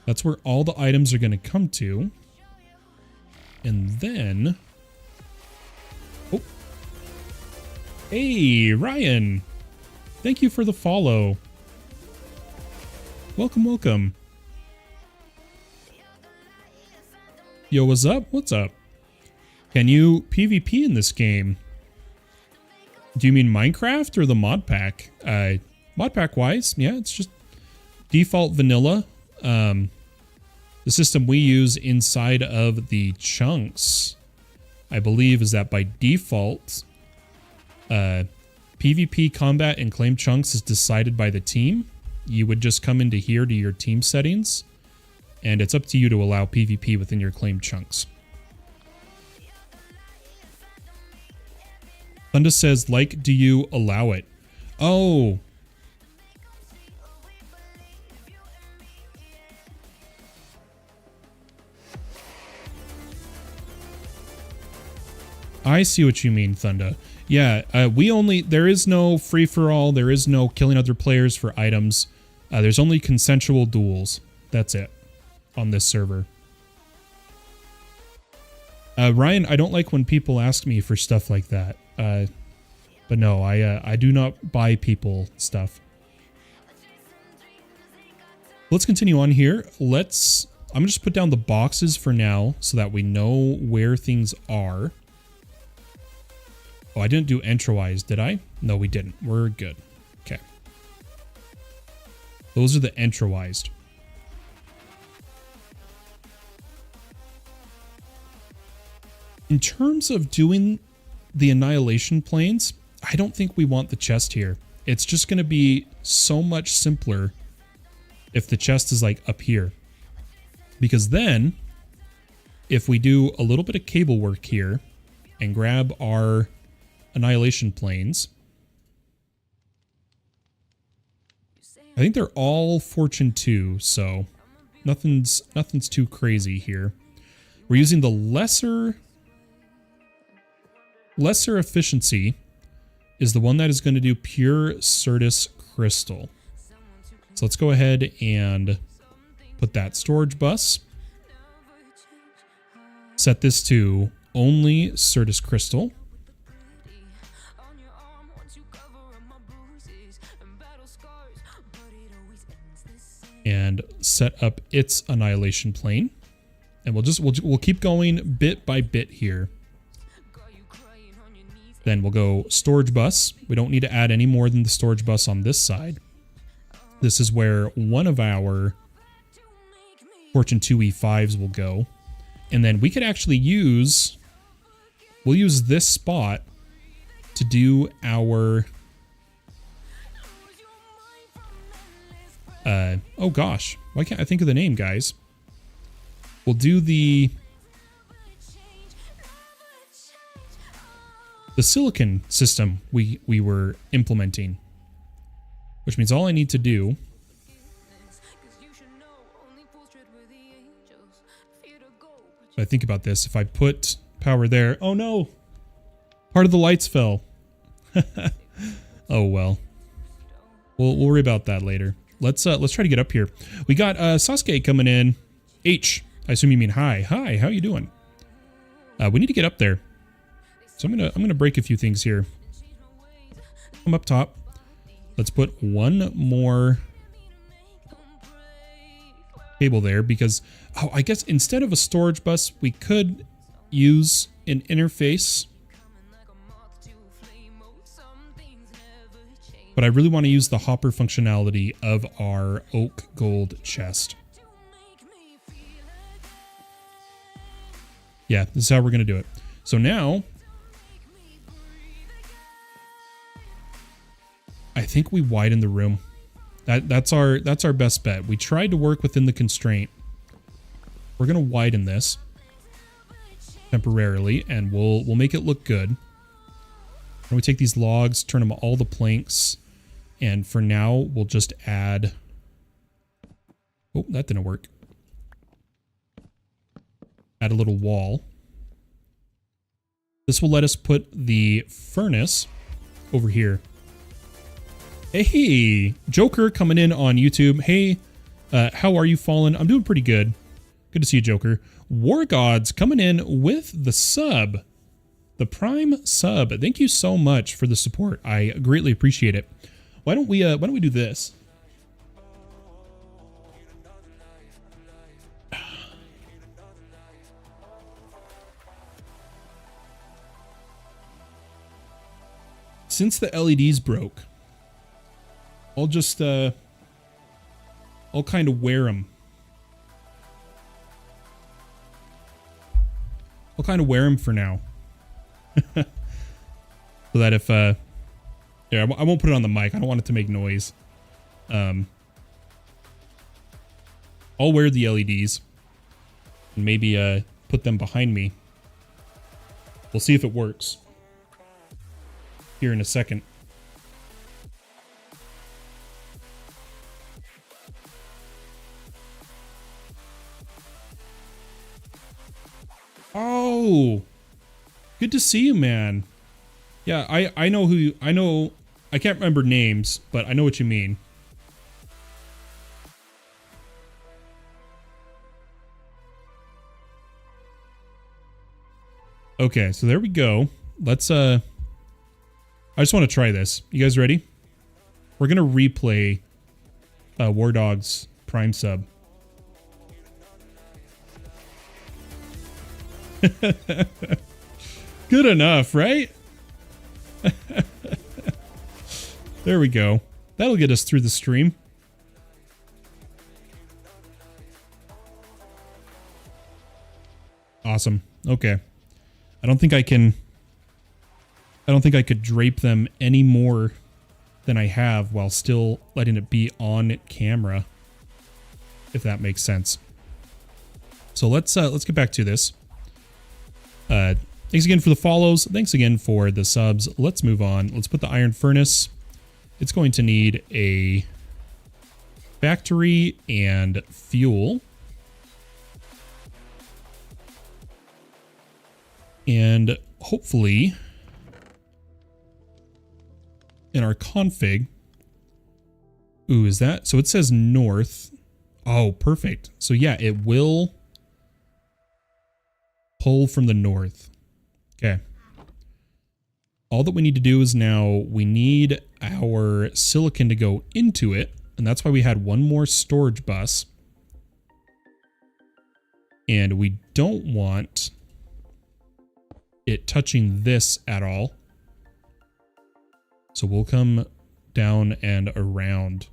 A: That's where all the items are going to come to. And then, oh, hey Ryan, thank you for the follow. Welcome, welcome. Yo, what's up? What's up? Can you PvP in this game? Do you mean Minecraft or the mod pack? Mod pack wise, yeah, it's just default vanilla. The system we use inside of the chunks, I believe, is that by default, PvP combat and claim chunks is decided by the team. You would just come into here to your team settings, and it's up to you to allow PvP within your claim chunks. Thunda says, like, do you allow it? Oh. I see what you mean, Thunda. Yeah, there is no free-for-all, there is no killing other players for items. There's only consensual duels. That's it. On this server. Ryan, I don't like when people ask me for stuff like that. But no, I do not buy people stuff. Let's continue on here. I'm gonna just put down the boxes for now so that we know where things are. Oh, I didn't do entroize, did I? No, we didn't. We're good. Okay. Those are the entroized. In terms of doing the annihilation planes, I don't think we want the chest here. It's just going to be so much simpler if the chest is like up here. Because then, if we do a little bit of cable work here and grab our annihilation planes, I think they're all Fortune 2, so nothing's too crazy here. We're using the lesser efficiency is the one that is going to do pure Certus crystal. So let's go ahead and put that storage bus. Set this to only Certus crystal. And set up its annihilation plane. And we'll keep going bit by bit here. Then we'll go storage bus. We don't need to add any more than the storage bus on this side. This is where one of our Fortune 2 E5s will go. And then we could actually we'll use this spot to do our, oh gosh, why can't I think of the name, guys? We'll do the silicon system we were implementing, which means all I need to do I think about this. If I put power there, oh no, part of the lights fell. Oh well, we'll worry about that later. Let's try to get up here. We got Sasuke coming in. H, I assume you mean hi. Hi, how you doing? We need to get up there. So I'm gonna break a few things here. Come up top. Let's put one more cable there because, oh, I guess instead of a storage bus, we could use an interface. But I really want to use the hopper functionality of our oak gold chest. Yeah, this is how we're gonna do it. So now I think we widen the room. That's our best bet. We tried to work within the constraint. We're gonna widen this temporarily, and we'll make it look good. And we take these logs, turn them all the planks, and for now we'll just add. Oh, that didn't work. Add a little wall. This will let us put the furnace over here. Hey, Joker coming in on YouTube. Hey, how are you, Fallen? I'm doing pretty good. Good to see you, Joker. War Gods coming in with the sub. The Prime sub. Thank you so much for the support. I greatly appreciate it. Why don't we do this? Since the LEDs broke, I'll just, I'll kind of wear them. I'll kind of wear them for now. So that if, yeah, I won't put it on the mic. I don't want it to make noise. I'll wear the LEDs and maybe, put them behind me. We'll see if it works here in a second. Oh, good to see you, man. Yeah, I know who you, I can't remember names, but I know what you mean. Okay, so there we go. Let's, I just want to try this. You guys ready? We're going to replay War Dog's Prime sub. Good enough, right? There we go. That'll get us through the stream. Awesome. Okay. I don't think I could drape them any more than I have while still letting it be on camera, if that makes sense. So let's get back to this. Thanks again for the follows. Thanks again for the subs. Let's move on. Let's put the iron furnace. It's going to need a factory and fuel. And hopefully in our config. Ooh, is that? So it says north. Oh, perfect. So yeah, it will pull from the north. Okay. All that we need to do is now we need our silicon to go into it. And that's why we had one more storage bus. And we don't want it touching this at all. So we'll come down and around.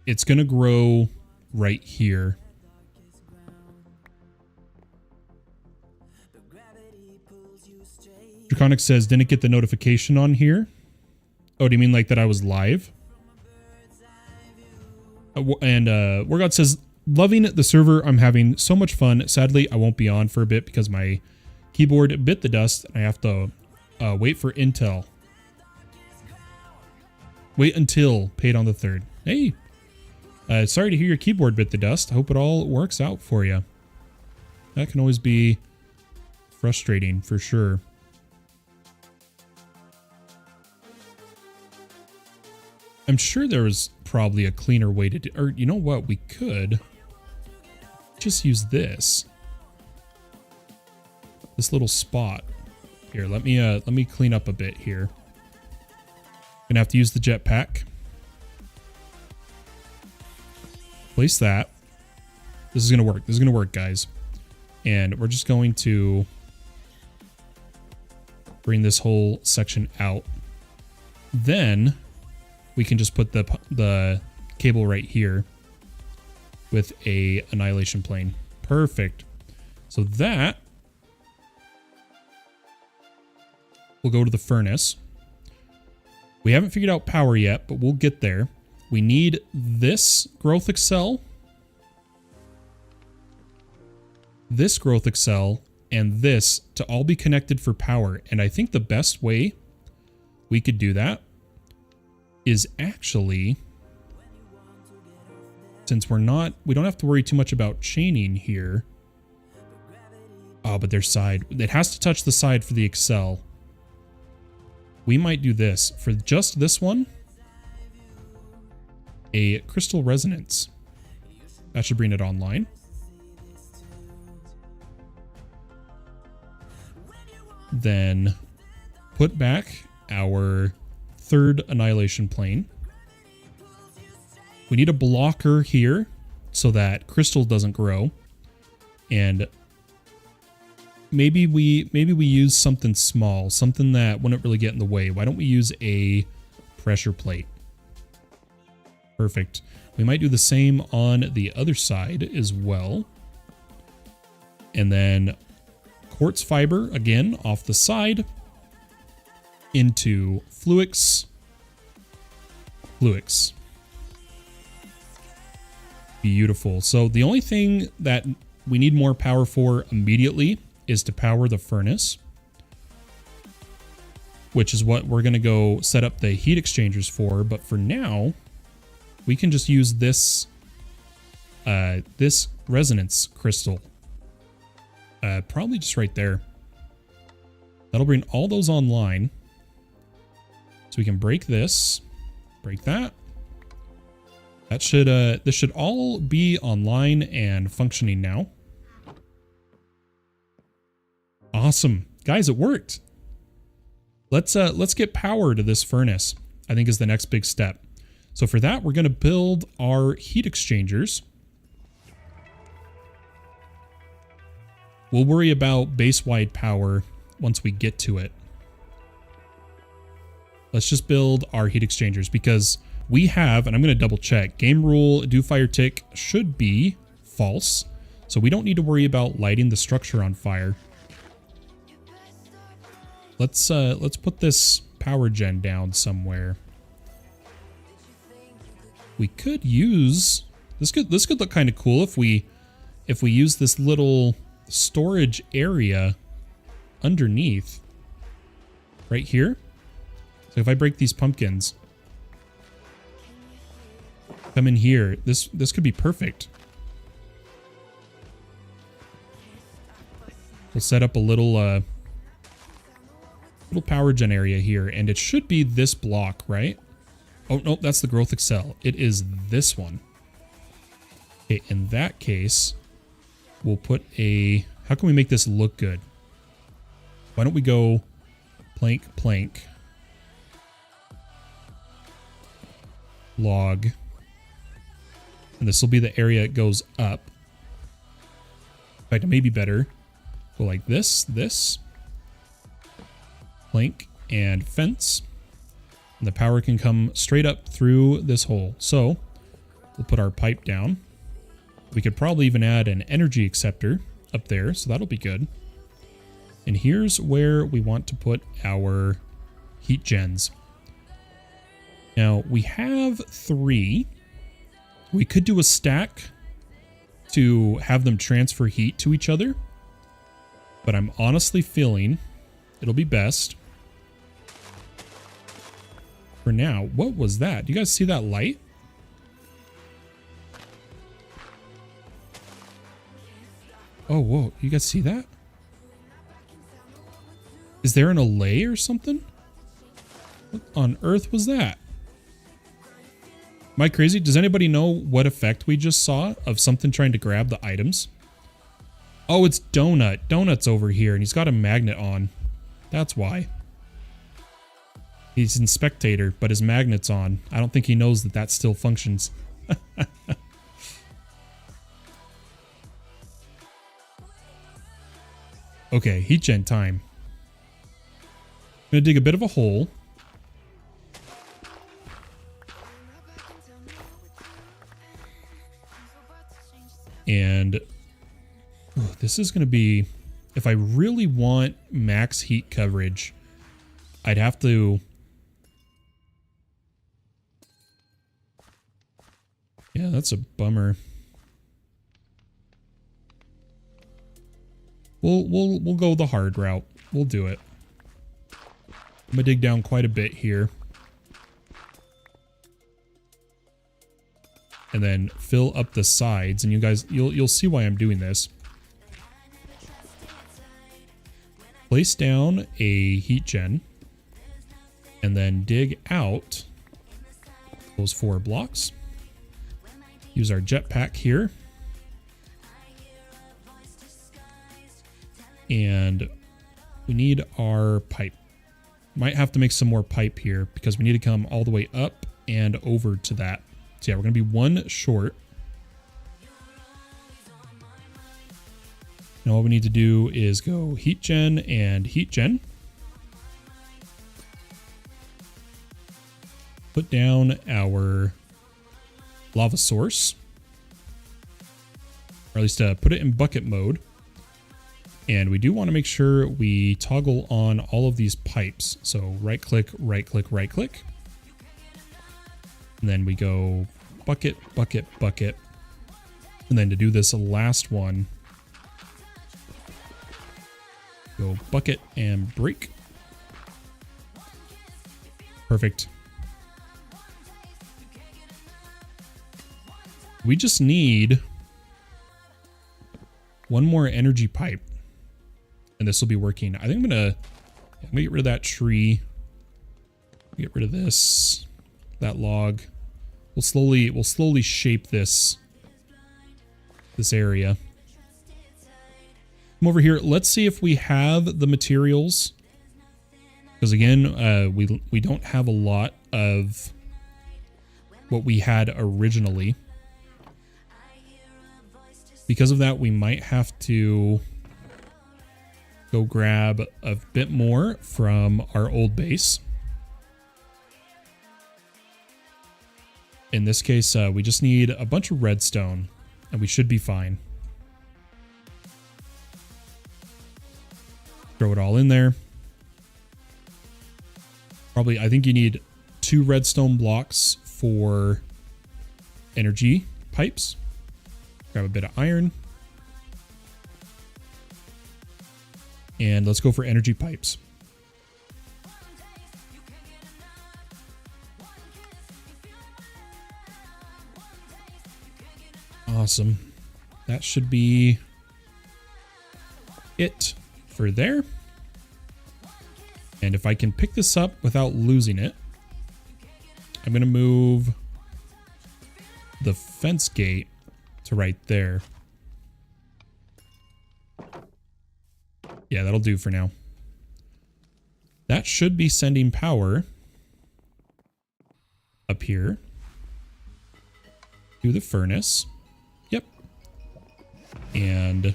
A: It's going to grow right here. Draconic says, didn't get the notification on here. Oh, do you mean like that I was live? And Wargod says, loving the server. I'm having so much fun. Sadly, I won't be on for a bit because my keyboard bit the dust. And I have to wait for Intel. Wait until paid on the 3rd. Hey, sorry to hear your keyboard bit the dust. I hope it all works out for you. That can always be frustrating for sure. I'm sure there was probably a cleaner way to do, or you know what, we could just use this little spot here. Let me clean up a bit here. Gonna have to use the jetpack. Place that. This is gonna work. This is gonna work, guys. And we're just going to bring this whole section out. Then we can just put the cable right here with a annihilation plane. Perfect. So that will go to the furnace. We haven't figured out power yet, but we'll get there. We need this growth accel, this growth accel, and this to all be connected for power. And I think the best way we could do that is actually, since we don't have to worry too much about chaining here. Oh, but their side, it has to touch the side for the accel. We might do this for just this one. A crystal resonance. That should bring it online. Then put back our 3rd annihilation plane. We need a blocker here so that crystal doesn't grow. And maybe we use something small, something that wouldn't really get in the way. Why don't we use a pressure plate? Perfect. We might do the same on the other side as well. And then quartz fiber again off the side into Fluix. Beautiful. So the only thing that we need more power for immediately is to power the furnace, which is what we're going to go set up the heat exchangers for. But for now, we can just use this this resonance crystal. Probably just right there. That'll bring all those online. So we can break this, break that. That should this should all be online and functioning now. Awesome. Guys, it worked. Let's get power to this furnace, I think is the next big step. So for that, we're going to build our heat exchangers. We'll worry about base-wide power once we get to it. Let's just build our heat exchangers because we have, and I'm going to double check, game rule do fire tick should be false. So we don't need to worry about lighting the structure on fire. Let's put this power gen down somewhere. We could use this could look kind of cool if we use this little storage area underneath right here. So if I break these pumpkins, come in here, this could be perfect. We'll set up a little power gen area here, and it should be this block, right? Oh, no, that's the growth excel. It is this one. Okay, in that case, we'll put a... How can we make this look good? Why don't we go plank, plank, log, and this will be the area it goes up. In fact, it may be better. Go like this, plank, and fence. And the power can come straight up through this hole. So we'll put our pipe down. We could probably even add an energy acceptor up there, so that'll be good. And here's where we want to put our heat gens. Now, we have 3. We could do a stack to have them transfer heat to each other, but I'm honestly feeling it'll be best for now. What was that? Do you guys see that light? Oh, whoa. You guys see that? Is there an allay or something? What on earth was that? Am I crazy? Does anybody know what effect we just saw of something trying to grab the items? Oh, it's Donut. Donut's over here, and he's got a magnet on. That's why. He's in spectator, but his magnet's on. I don't think he knows that that still functions. Okay, heat gen time. I'm gonna dig a bit of a hole. And ooh, this is gonna be, if I really want max heat coverage, I'd have to... Yeah, that's a bummer. We'll go the hard route. We'll do it. I'm gonna dig down quite a bit here. And then fill up the sides, and you guys, you'll see why I'm doing this. Place down a heat gen, and then dig out those 4 blocks. Use our jetpack here. And we need our pipe. Might have to make some more pipe here because we need to come all the way up and over to that. So yeah, we're going to be 1 short. Now all we need to do is go heat gen and heat gen. Put down our lava source. Or at least put it in bucket mode. And we do want to make sure we toggle on all of these pipes. So right click, right click, right click. And then we go bucket, bucket, bucket. And then to do this last one, go bucket and break. Perfect. We just need 1 more energy pipe. And this will be working. I think I'm gonna get rid of that tree. Get rid of this, that log. We'll slowly shape this area. Come over here. Let's see if we have the materials. Because again, we don't have a lot of what we had originally. Because of that, we might have to go grab a bit more from our old base. In this case, we just need a bunch of redstone, and we should be fine. Throw it all in there. Probably, I think you need 2 redstone blocks for energy pipes. Grab a bit of iron. And let's go for energy pipes. Awesome. That should be it for there. And if I can pick this up without losing it, I'm going to move the fence gate to right there. Yeah, that'll do for now. That should be sending power up here to the furnace. Yep. And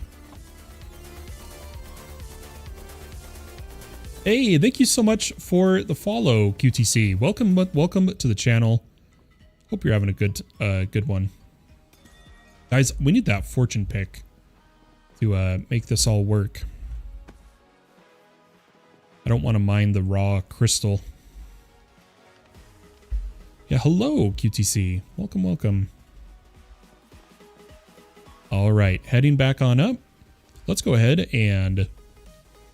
A: hey, thank you so much for the follow, QTC. Welcome to the channel. Hope you're having a good one. Guys, we need that fortune pick to make this all work. I don't want to mine the raw crystal. Yeah, hello, QTC. Welcome, welcome. All right, heading back on up. Let's go ahead and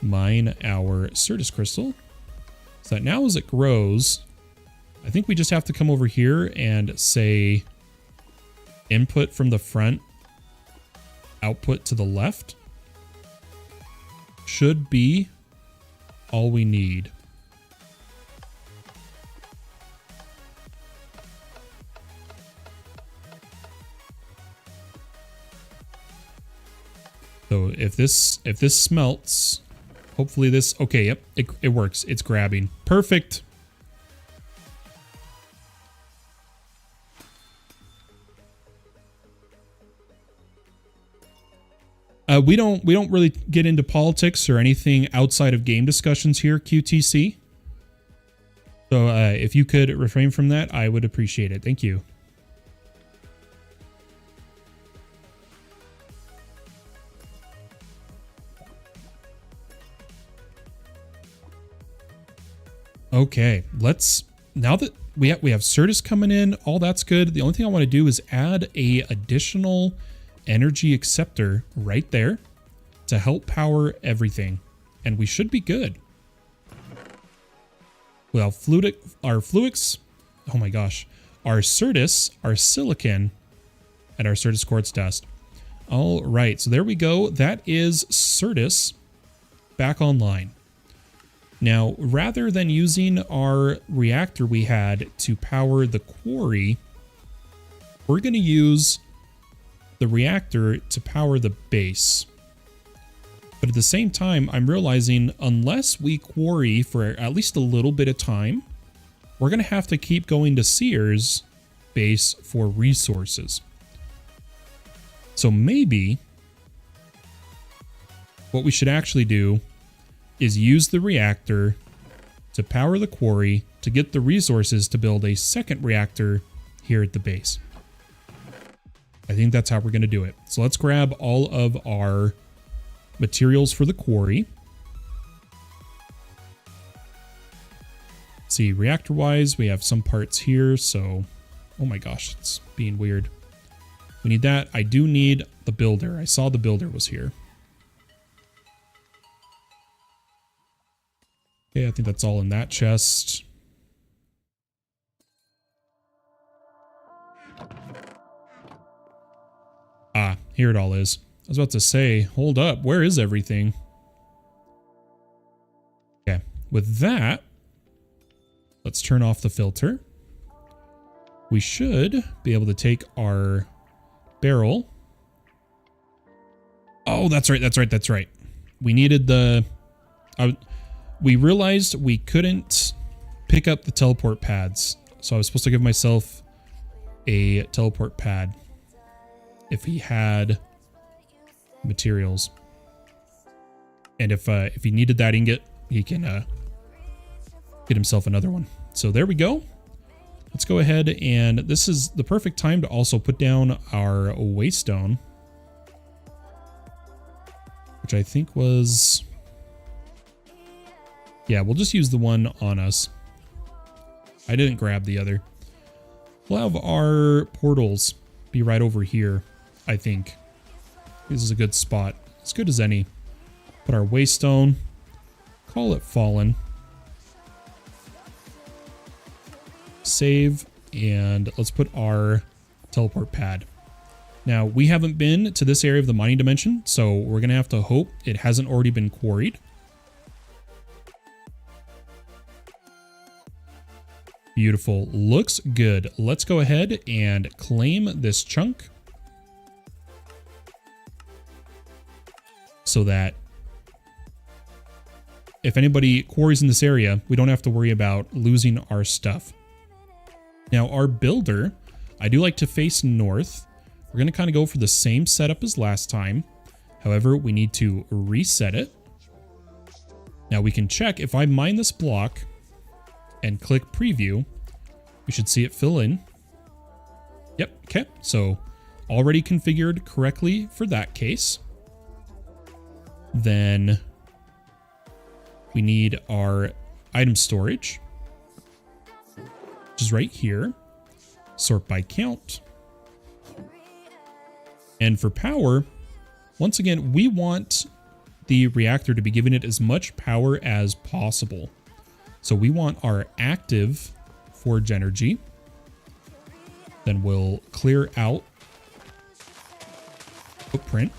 A: mine our Certus crystal. So that now as it grows, I think we just have to come over here and say input from the front, output to the left. Should be all we need. So if this smelts, hopefully this, okay, yep, it works. It's grabbing. Perfect. We don't really get into politics or anything outside of game discussions here, QTC. So if you could refrain from that, I would appreciate it. Thank you. Okay, now that we have Certus coming in, all that's good. The only thing I want to do is add a additional energy acceptor right there to help power everything, and we should be good. Well, our Fluix, oh my gosh, our Certus, our silicon, and our Certus quartz dust. All right, so there we go. That is Certus back online. Now, rather than using our reactor we had to power the quarry, we're going to use the reactor to power the base. But at the same time, I'm realizing unless we quarry for at least a little bit of time, we're going to have to keep going to Sears base for resources. So maybe what we should actually do is use the reactor to power the quarry to get the resources to build a second reactor here at the base. I think that's how we're going to do it. So let's grab all of our materials for the quarry. Let's see, reactor-wise, we have some parts here, so... Oh my gosh, it's being weird. We need that. I do need the builder. I saw the builder was here. Okay, I think that's all in that chest. Ah, here it all is. I was about to say, hold up, where is everything? Okay, with that, let's turn off the filter. We should be able to take our barrel. Oh, that's right. We needed the... we realized we couldn't pick up the teleport pads. So I was supposed to give myself a teleport pad if he had materials. And if he needed that ingot, he can get himself another one. So there we go. Let's go ahead, and this is the perfect time to also put down our waystone, which I think was... Yeah, we'll just use the one on us. I didn't grab the other. We'll have our portals be right over here, I think. This is a good spot. As good as any. Put our waystone. Call it fallen. Save. And let's put our teleport pad. Now, we haven't been to this area of the mining dimension, so we're going to have to hope it hasn't already been quarried. Beautiful. Looks good. Let's go ahead and claim this chunk so that if anybody quarries in this area, we don't have to worry about losing our stuff. Now, our builder, I do like to face north. We're going to kind of go for the same setup as last time. However, we need to reset it. Now, we can check if I mine this block and click preview, we should see it fill in. Yep, okay, so already configured correctly for that case. Then we need our item storage, which is right here. Sort by count. And for power, once again, we want the reactor to be giving it as much power as possible. So we want our active forge energy. Then we'll clear out footprint.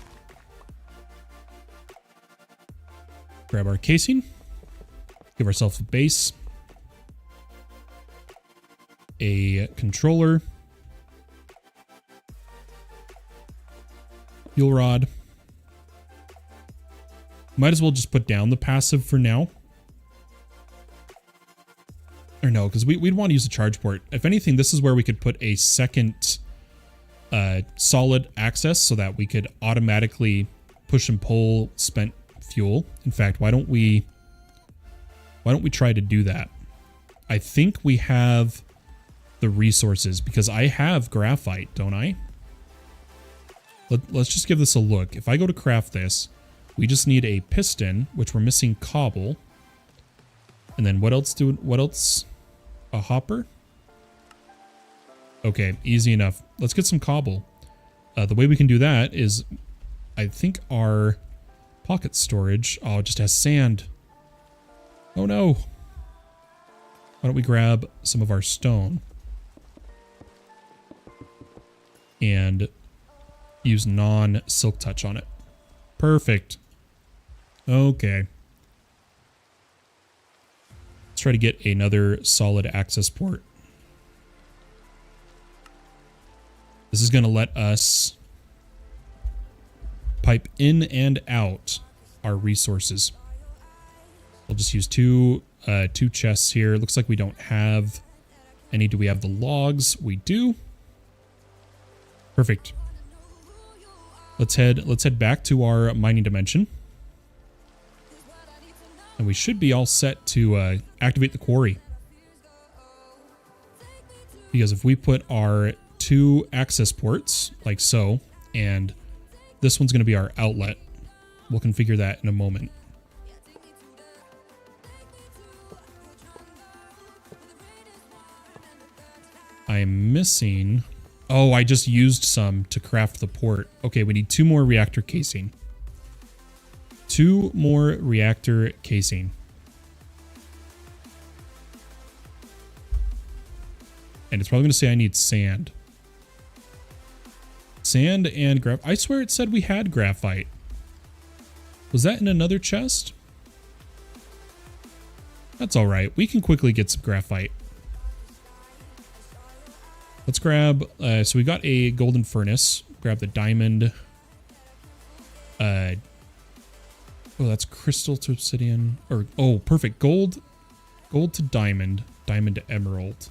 A: Grab our casing. Give ourselves a base. A controller. Fuel rod. Might as well just put down the passive for now. Or no, because we'd want to use the charge port. If anything, this is where we could put a second solid access so that we could automatically push and pull spent fuel. In fact, why don't we try to do that? I think we have the resources because I have graphite, don't I? Let's just give this a look. If I go to craft this, we just need a piston, which we're missing cobble. And then what else? A hopper? Okay, easy enough. Let's get some cobble. The way we can do that is, I think our pocket storage, oh, it just has sand. Oh no. Why don't we grab some of our stone and use non-silk touch on it. Perfect. Okay. Let's try to get another solid access port. This is going to let us pipe in and out our resources. We'll just use two chests here. Looks like we don't have any. Do we have the logs? We do. Perfect. Let's head back to our mining dimension. And we should be all set to activate the quarry. Because if we put our 2 access ports, like so, and this one's going to be our outlet, we'll configure that in a moment. I'm missing... Oh, I just used some to craft the port. Okay, we need 2 more reactor casing. 2 more reactor casing. And it's probably going to say I need sand. Sand and graphite. I swear it said we had graphite. Was that in another chest? That's all right. We can quickly get some graphite. Let's grab, so we got a golden furnace. Grab the diamond. Oh, that's crystal to obsidian. Or, oh, perfect. Gold to diamond. Diamond to emerald.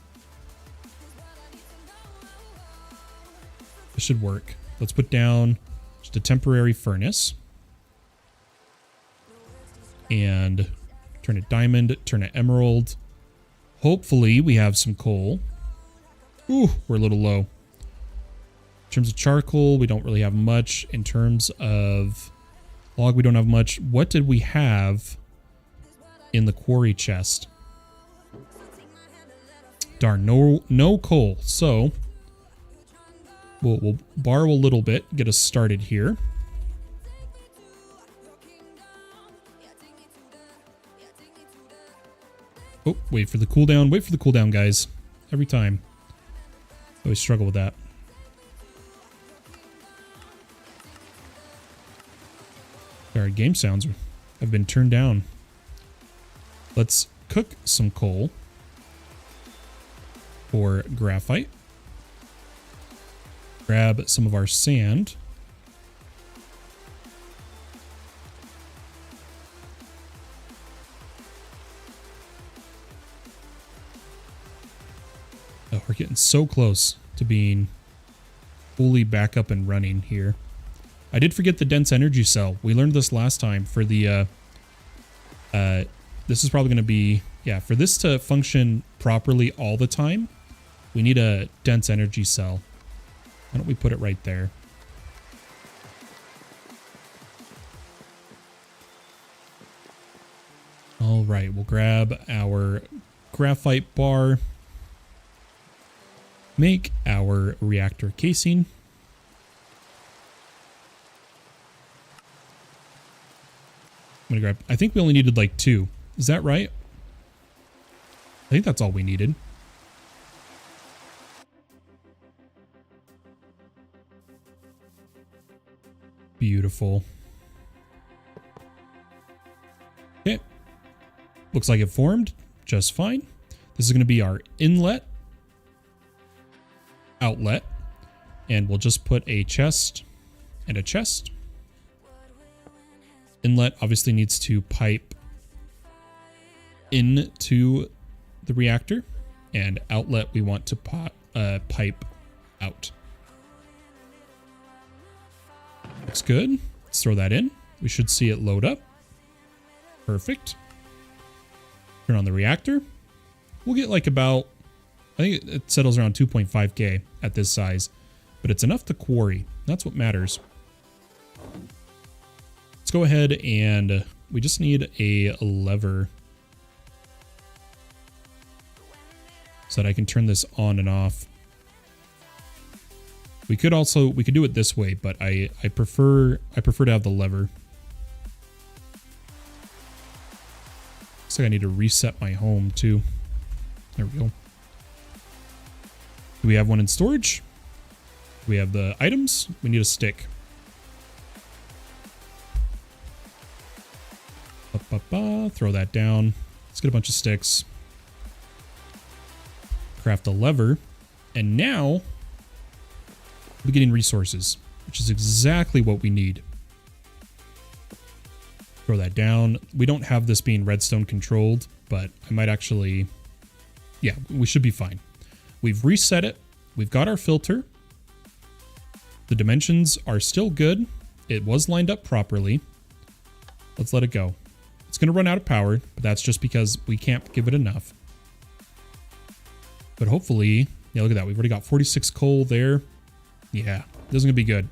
A: This should work. Let's put down just a temporary furnace. And turn it diamond, turn it emerald. Hopefully we have some coal. Ooh, we're a little low. In terms of charcoal, we don't really have much. In terms of log, we don't have much. What did we have in the quarry chest? Darn, no coal. So we'll borrow a little bit, get us started here. Oh, wait for the cooldown. Wait for the cooldown, guys. Every time. I always struggle with that. Our game sounds have been turned down. Let's cook some coal for graphite. Grab some of our sand. Oh, we're getting so close to being fully back up and running here. I did forget the dense energy cell. We learned this last time for the, this is probably going to be, yeah, for this to function properly all the time, we need a dense energy cell. Why don't we put it right there? All right, we'll grab our graphite bar, make our reactor casing. I'm gonna grab, I think we only needed like 2. Is that right? I think that's all we needed. Beautiful. Okay. Looks like it formed just fine. This is going to be our inlet, outlet, and we'll just put a chest and a chest. Inlet obviously needs to pipe into the reactor, and outlet we want to pipe out. Looks good. Let's throw that in. We should see it load up. Perfect. Turn on the reactor. We'll get like about, I think it settles around 2.5K at this size, but it's enough to quarry. That's what matters. Let's go ahead and we just need a lever so that I can turn this on and off. We could do it this way, but I prefer to have the lever. Looks like I need to reset my home too. There we go. Do we have one in storage? We have the items. We need a stick. Throw that down. Let's get a bunch of sticks. Craft a lever. And now we're getting resources, which is exactly what we need. Throw that down. We don't have this being redstone controlled, but I might actually, yeah, we should be fine. We've reset it. We've got our filter. The dimensions are still good. It was lined up properly. Let's let it go. It's going to run out of power, but that's just because we can't give it enough. But hopefully, yeah, look at that. We've already got 46 coal there. Yeah, this is going to be good.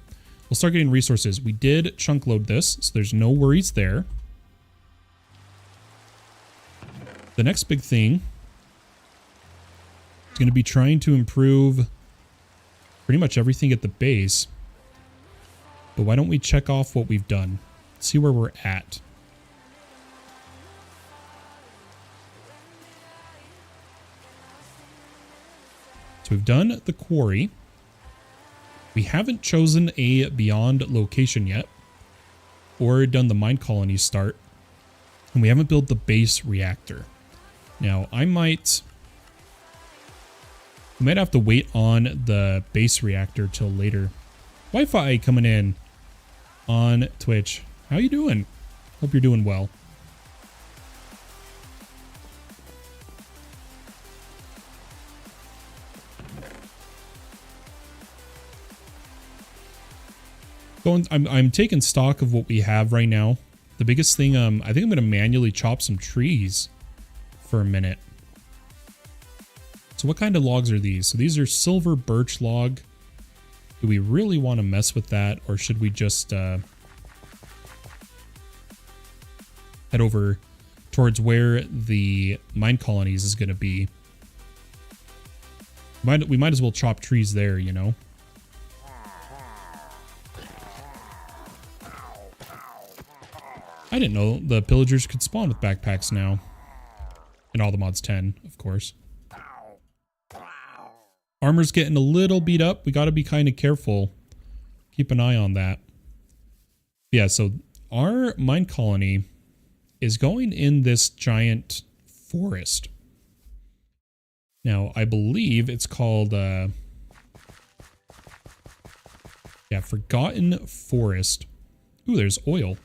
A: We'll start getting resources. We did chunk load this, so there's no worries there. The next big thing is going to be trying to improve pretty much everything at the base. But why don't we check off what we've done? See where we're at. So we've done the quarry. We haven't chosen a beyond location yet, or done the mine colony start, and we haven't built the base reactor. Now, we might have to wait on the base reactor till later. Wi-Fi coming in on Twitch. How you doing? Hope you're doing well. I'm taking stock of what we have right now. The biggest thing, I think I'm going to manually chop some trees for a minute. So what kind of logs are these? So these are silver birch log. Do we really want to mess with that, or should we just head over towards where the mine colonies is going to be? We might as well chop trees there, you know? I didn't know the pillagers could spawn with backpacks now. And all the mods 10, of course. Armor's getting a little beat up. We got to be kind of careful. Keep an eye on that. Yeah, so our mine colony is going in this giant forest. Now, I believe it's called, Forgotten Forest. Ooh, there's oil.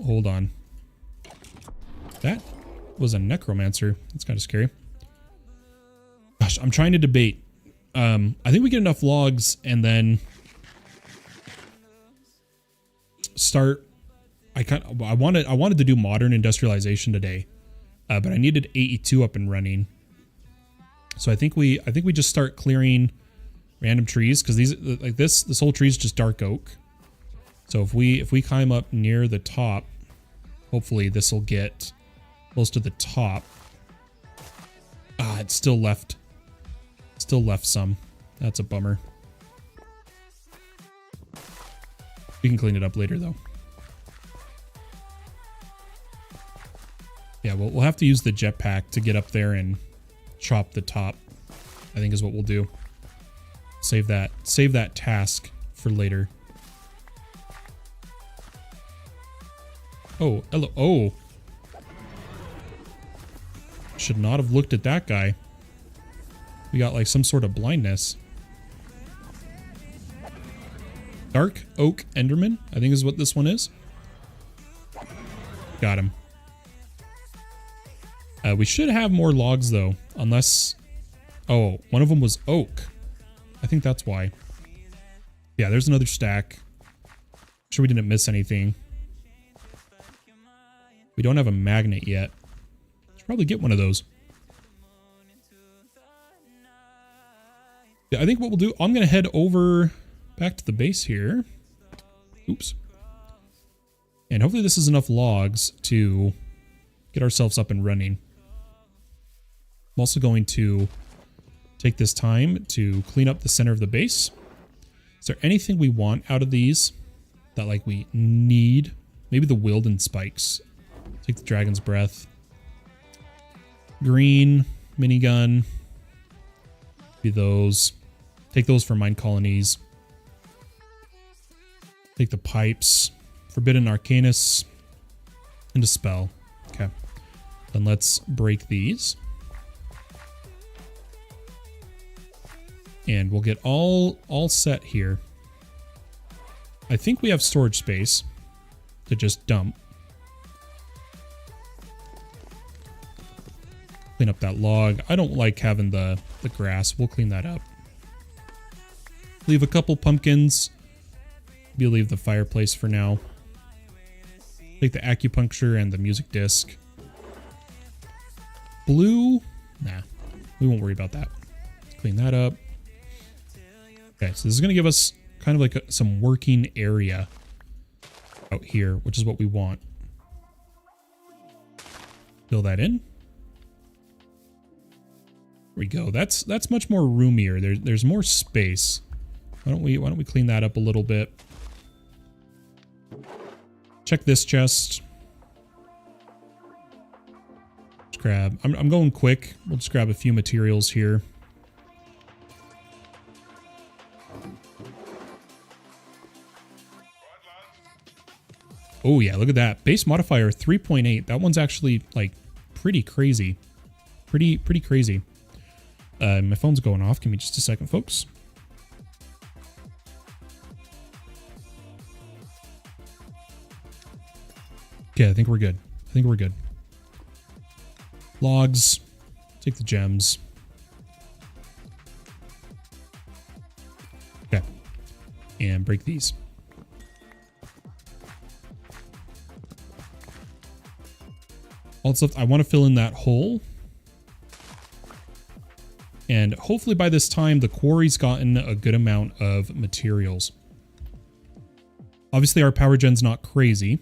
A: Hold on. That was a necromancer. That's kind of scary. Gosh, I'm trying to debate. I think we get enough logs and then start. I wanted to do modern industrialization today, but I needed AE2 up and running. So I think we just start clearing random trees, because these, like this whole tree is just dark oak. So if we climb up near the top, hopefully this will get close to the top. Ah, it's still left some. That's a bummer. We can clean it up later though. Yeah, we'll have to use the jetpack to get up there and chop the top, I think is what we'll do. Save that task for later. Oh, hello. Oh. Should not have looked at that guy. We got like some sort of blindness. Dark Oak Enderman, I think is what this one is. Got him. We should have more logs though, unless... Oh, one of them was oak. I think that's why. Yeah, there's another stack. Sure we didn't miss anything. We don't have a magnet yet. Should probably get one of those. Yeah, I think what we'll do, I'm going to head over back to the base here. Oops. And hopefully this is enough logs to get ourselves up and running. I'm also going to take this time to clean up the center of the base. Is there anything we want out of these that like we need? Maybe the Wilden spikes. Take the Dragon's Breath. Green minigun. Be those. Take those for mine colonies. Take the pipes. Forbidden Arcanus. And Dispel. Okay. Then let's break these. And we'll get all set here. I think we have storage space to just dump. Clean up that log. I don't like having the grass. We'll clean that up. Leave a couple pumpkins. Maybe leave the fireplace for now. Take the acupuncture and the music disc. Blue? Nah, we won't worry about that. Let's clean that up. Okay, so this is going to give us kind of like some working area out here, which is what we want. Fill that in. There we go. That's much more roomier. There's more space. Why don't we clean that up a little bit? Check this chest. Let's grab. I'm going quick. We'll just grab a few materials here. Oh yeah, look at that. Base modifier 3.8. That one's actually like pretty crazy. Pretty crazy. My phone's going off. Give me just a second, folks. Okay, I think we're good. Logs. Take the gems. Okay. And break these. All the stuff, I want to fill in that hole. And hopefully by this time, the quarry's gotten a good amount of materials. Obviously, our power gen's not crazy,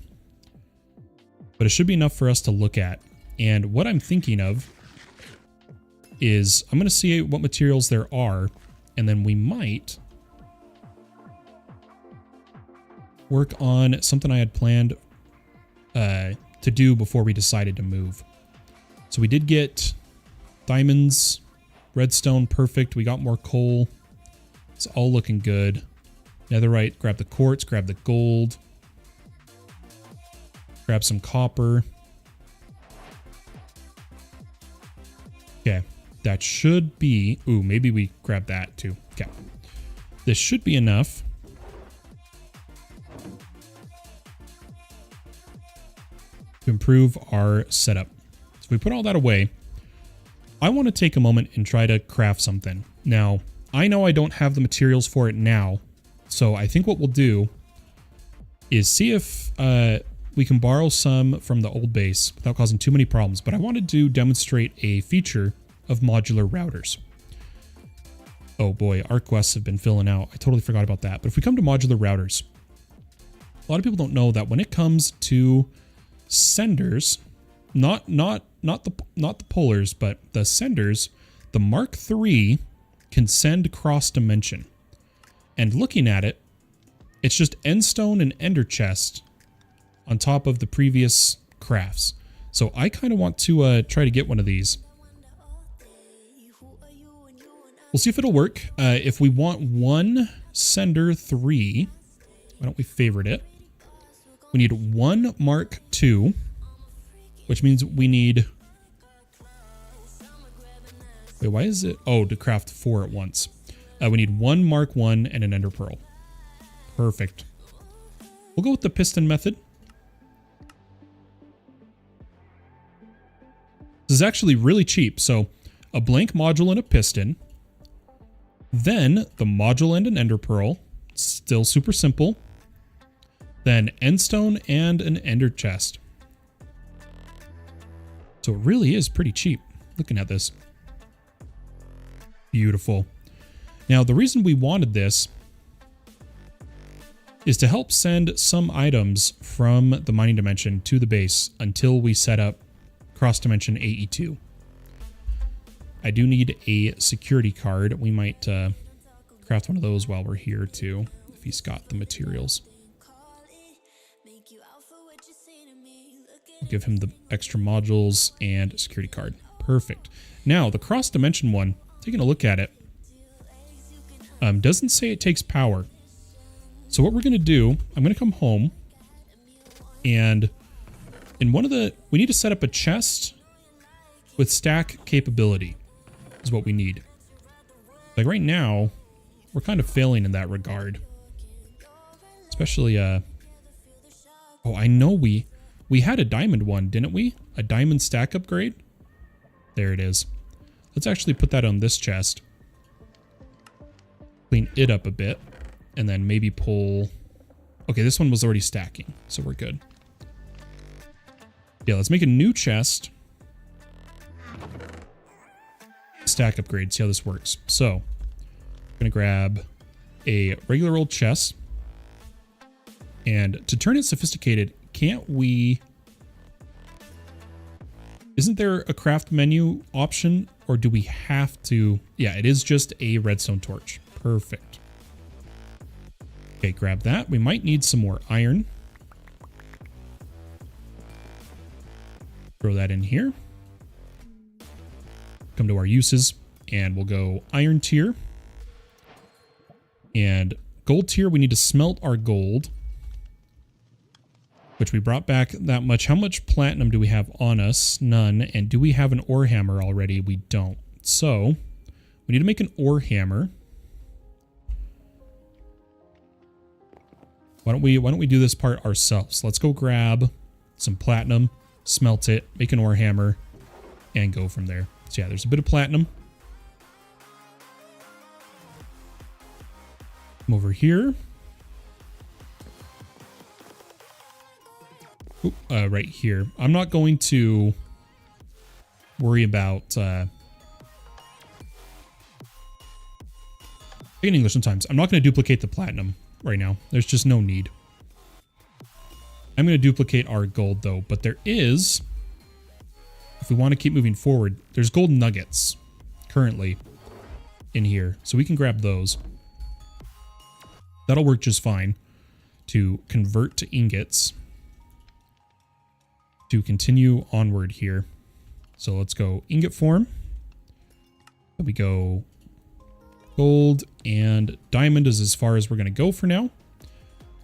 A: but it should be enough for us to look at. And what I'm thinking of is I'm going to see what materials there are, and then we might work on something I had planned to do before we decided to move. So we did get diamonds, redstone, perfect. We got more coal. It's all looking good. Netherite, grab the quartz, grab the gold. Grab some copper. Okay, that should be... Ooh, maybe we grab that too. Okay. This should be enough. To improve our setup. So we put all that away. I want to take a moment and try to craft something. Now, I know I don't have the materials for it now, so I think what we'll do is see if we can borrow some from the old base without causing too many problems. But I wanted to demonstrate a feature of modular routers. Oh boy, our quests have been filling out. I totally forgot about that. But if we come to modular routers, a lot of people don't know that when it comes to senders, not the pullers, but the senders, the Mark III can send cross dimension. And looking at it, it's just endstone and ender chest on top of the previous crafts. So I kind of want to try to get one of these. We'll see if it'll work. If we want one sender 3, why don't we favorite it? We need one Mark II, which means we need... Wait, why is it... Oh, to craft 4 at once. We need one Mark I and an Ender Pearl. Perfect. We'll go with the piston method. This is actually really cheap. So, a blank module and a piston. Then, the module and an Ender Pearl. Still super simple. Then, endstone and an ender chest. So, it really is pretty cheap. Looking at this. Beautiful. Now, the reason we wanted this is to help send some items from the mining dimension to the base until we set up cross-dimension AE2. I do need a security card. We might craft one of those while we're here too, if he's got the materials. Give him the extra modules and security card. Perfect. Now, the cross-dimension one, taking a look at it, doesn't say it takes power. So what we're going to do, I'm going to come home, and in one of the... We need to set up a chest with stack capability, is what we need. Like right now, we're kind of failing in that regard. Especially, oh, I know we had a diamond one, didn't we? A diamond stack upgrade? There it is. Let's actually put that on this chest. Clean it up a bit. And then maybe pull... Okay, this one was already stacking, so we're good. Yeah, let's make a new chest. Stack upgrade, see how this works. So, I'm going to grab a regular old chest. And to turn it sophisticated, can't we... Isn't there a craft menu option, or do we have to... Yeah, it is just a redstone torch. Perfect. Okay, grab that. We might need some more iron. Throw that in here. Come to our uses, and we'll go iron tier. And gold tier, we need to smelt our gold, which we brought back that much. How much platinum do we have on us? None. And do we have an ore hammer already? We don't. So, we need to make an ore hammer. Why don't we do this part ourselves? Let's go grab some platinum, smelt it, make an ore hammer, and go from there. So yeah, there's a bit of platinum. Come over here. Oop, right here. I'm not going to worry about in English sometimes. I'm not going to duplicate the platinum right now. There's just no need. I'm going to duplicate our gold though, but there is, if we want to keep moving forward, there's gold nuggets currently in here. So we can grab those. That'll work just fine to convert to ingots to continue onward here. So let's go ingot form. Then we go gold and diamond is as far as we're going to go for now.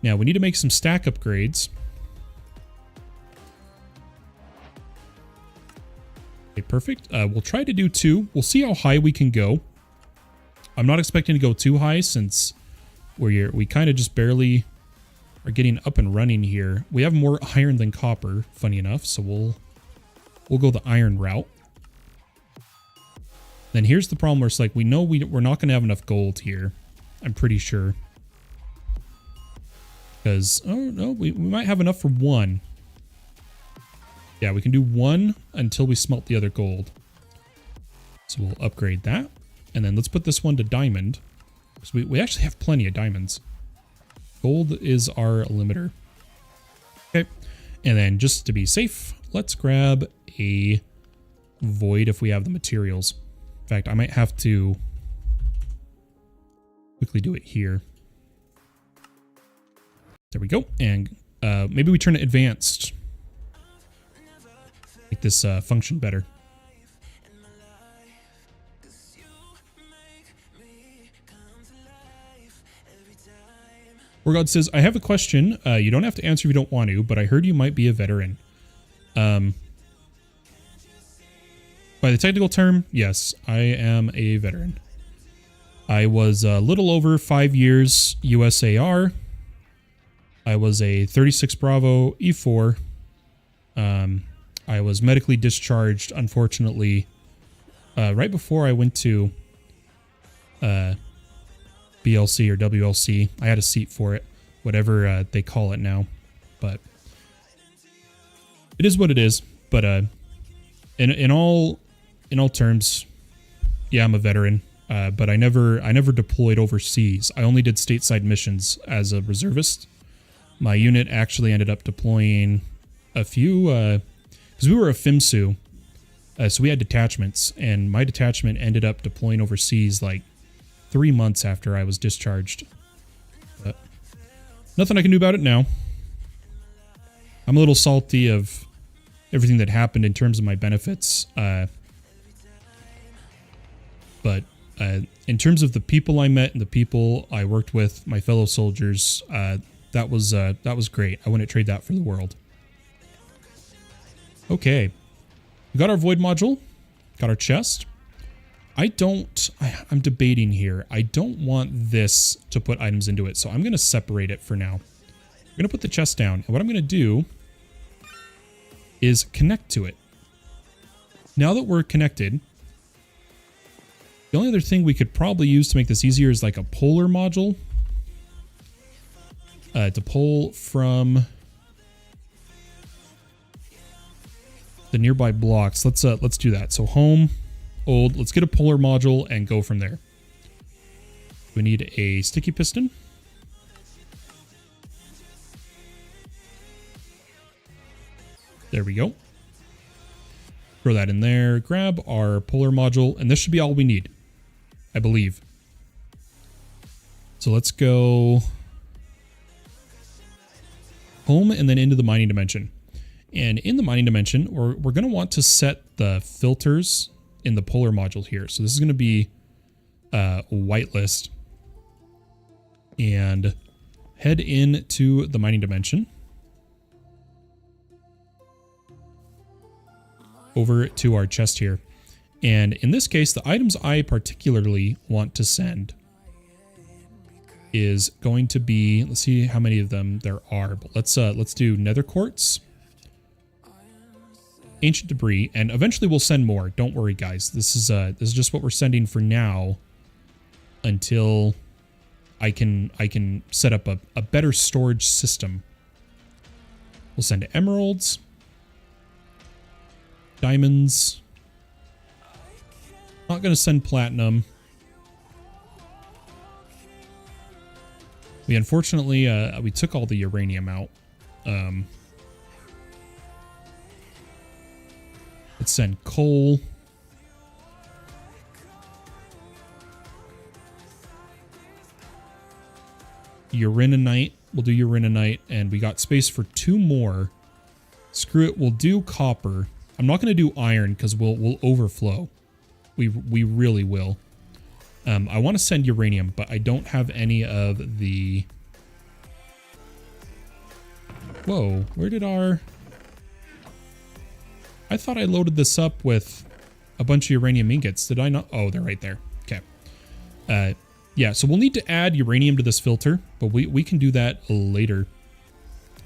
A: Now we need to make some stack upgrades. Okay, perfect. We'll try to do 2. We'll see how high we can go. I'm not expecting to go too high since we kind of just barely are getting up and running here. We have more iron than copper, funny enough, so we'll go the iron route. Then here's the problem where it's like we know we're not going to have enough gold here. I'm pretty sure. Because, oh no, we might have enough for 1. Yeah, we can do 1 until we smelt the other gold. So we'll upgrade that. And then let's put this one to diamond. So we actually have plenty of diamonds. Gold is our limiter. Okay. And then just to be safe, let's grab a void if we have the materials. In fact, I might have to quickly do it here. There we go. And maybe we turn it advanced. Make this function better. Where God says, I have a question. You don't have to answer if you don't want to, but I heard you might be a veteran. By the technical term, yes, I am a veteran. I was a little over 5 years USAR. I was a 36 Bravo E4. I was medically discharged, unfortunately, right before I went to BLC or WLC. I had a seat for it, whatever they call it now. But it is what it is. But in all terms, yeah, I'm a veteran. But I never deployed overseas. I only did stateside missions as a reservist. My unit actually ended up deploying a few, because we were a FIMSU, so we had detachments, and my detachment ended up deploying overseas like 3 months after I was discharged. But nothing I can do about it now. I'm a little salty of everything that happened in terms of my benefits, but in terms of the people I met and the people I worked with, my fellow soldiers, that was great. I wouldn't trade that for the world. Okay. We got our void module. Got our chest. I'm debating here. I don't want this to put items into it, so I'm going to separate it for now. I'm going to put the chest down, and what I'm going to do is connect to it. Now that we're connected, the only other thing we could probably use to make this easier is like a polar module. To pull from the nearby blocks. Let's do that. So home, old, let's get a polar module and go from there. We need a sticky piston. There we go. Throw that in there, grab our polar module, and this should be all we need, I believe. So let's go home and then into the mining dimension. And in the mining dimension, we're going to want to set the filters in the polar module here. So this is going to be a whitelist. And head into the mining dimension. Over to our chest here. And in this case, the items I particularly want to send is going to be, let's see how many of them there are, but let's do nether quartz, ancient debris, and eventually we'll send more. Don't worry, guys. This is just what we're sending for now until I can set up a better storage system. We'll send emeralds, diamonds, Not going to send platinum. We unfortunately, we took all the uranium out. Let's send coal. Uraninite. We'll do uraninite, and we got space for 2 more. Screw it, we'll do copper. I'm not going to do iron because we'll overflow. We really will. I want to send uranium, but I don't have any of the... Whoa, where did our... I thought I loaded this up with a bunch of uranium ingots. Did I not? Oh, they're right there. Okay. Yeah, so we'll need to add uranium to this filter, but we can do that later.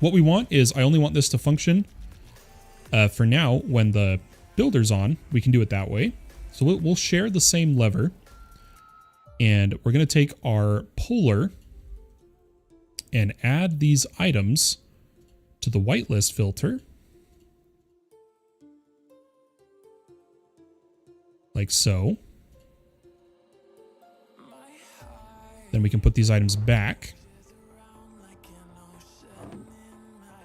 A: What we want is, I only want this to function for now. When the builder's on, we can do it that way. So we'll share the same lever. And we're going to take our polar and add these items to the whitelist filter. Like so. Then we can put these items back.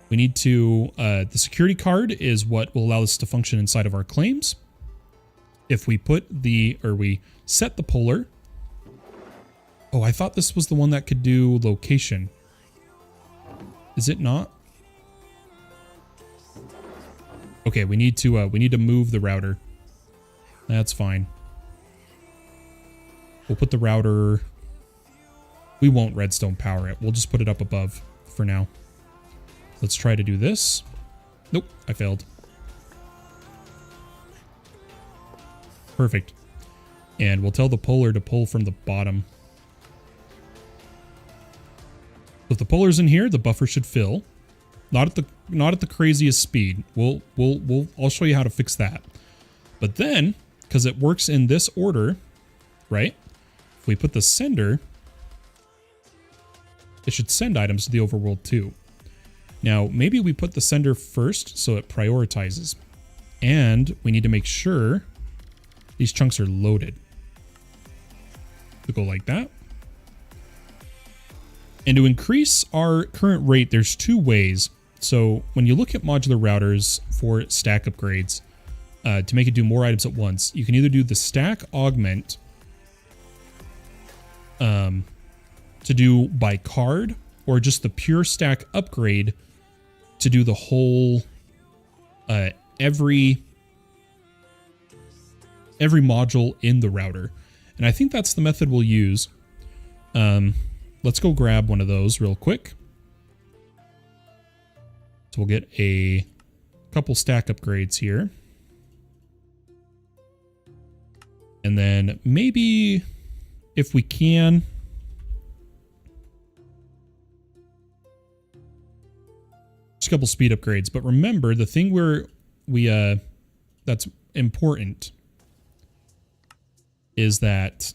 A: We need to, the security card is what will allow this to function inside of our claims. If we put we set the polar. Oh, I thought this was the one that could do location. Is it not? Okay, we need to move the router. That's fine. We'll put the router... We won't redstone power it. We'll just put it up above for now. Let's try to do this. Nope, I failed. Perfect. And we'll tell the polar to pull from the bottom. If the polar's in here, the buffer should fill. Not at the craziest speed. I'll show you how to fix that. But then, because it works in this order, right? If we put the sender, it should send items to the overworld too. Now, maybe we put the sender first so it prioritizes. And we need to make sure these chunks are loaded. So go like that. And to increase our current rate, there's 2 ways. So when you look at modular routers for stack upgrades, to make it do more items at once, you can either do the stack augment to do by card, or just the pure stack upgrade to do the whole every module in the router. And I think that's the method we'll use. Let's go grab one of those real quick. So we'll get a couple stack upgrades here. And then maybe if we can, just a couple speed upgrades. But remember, the thing that's important is that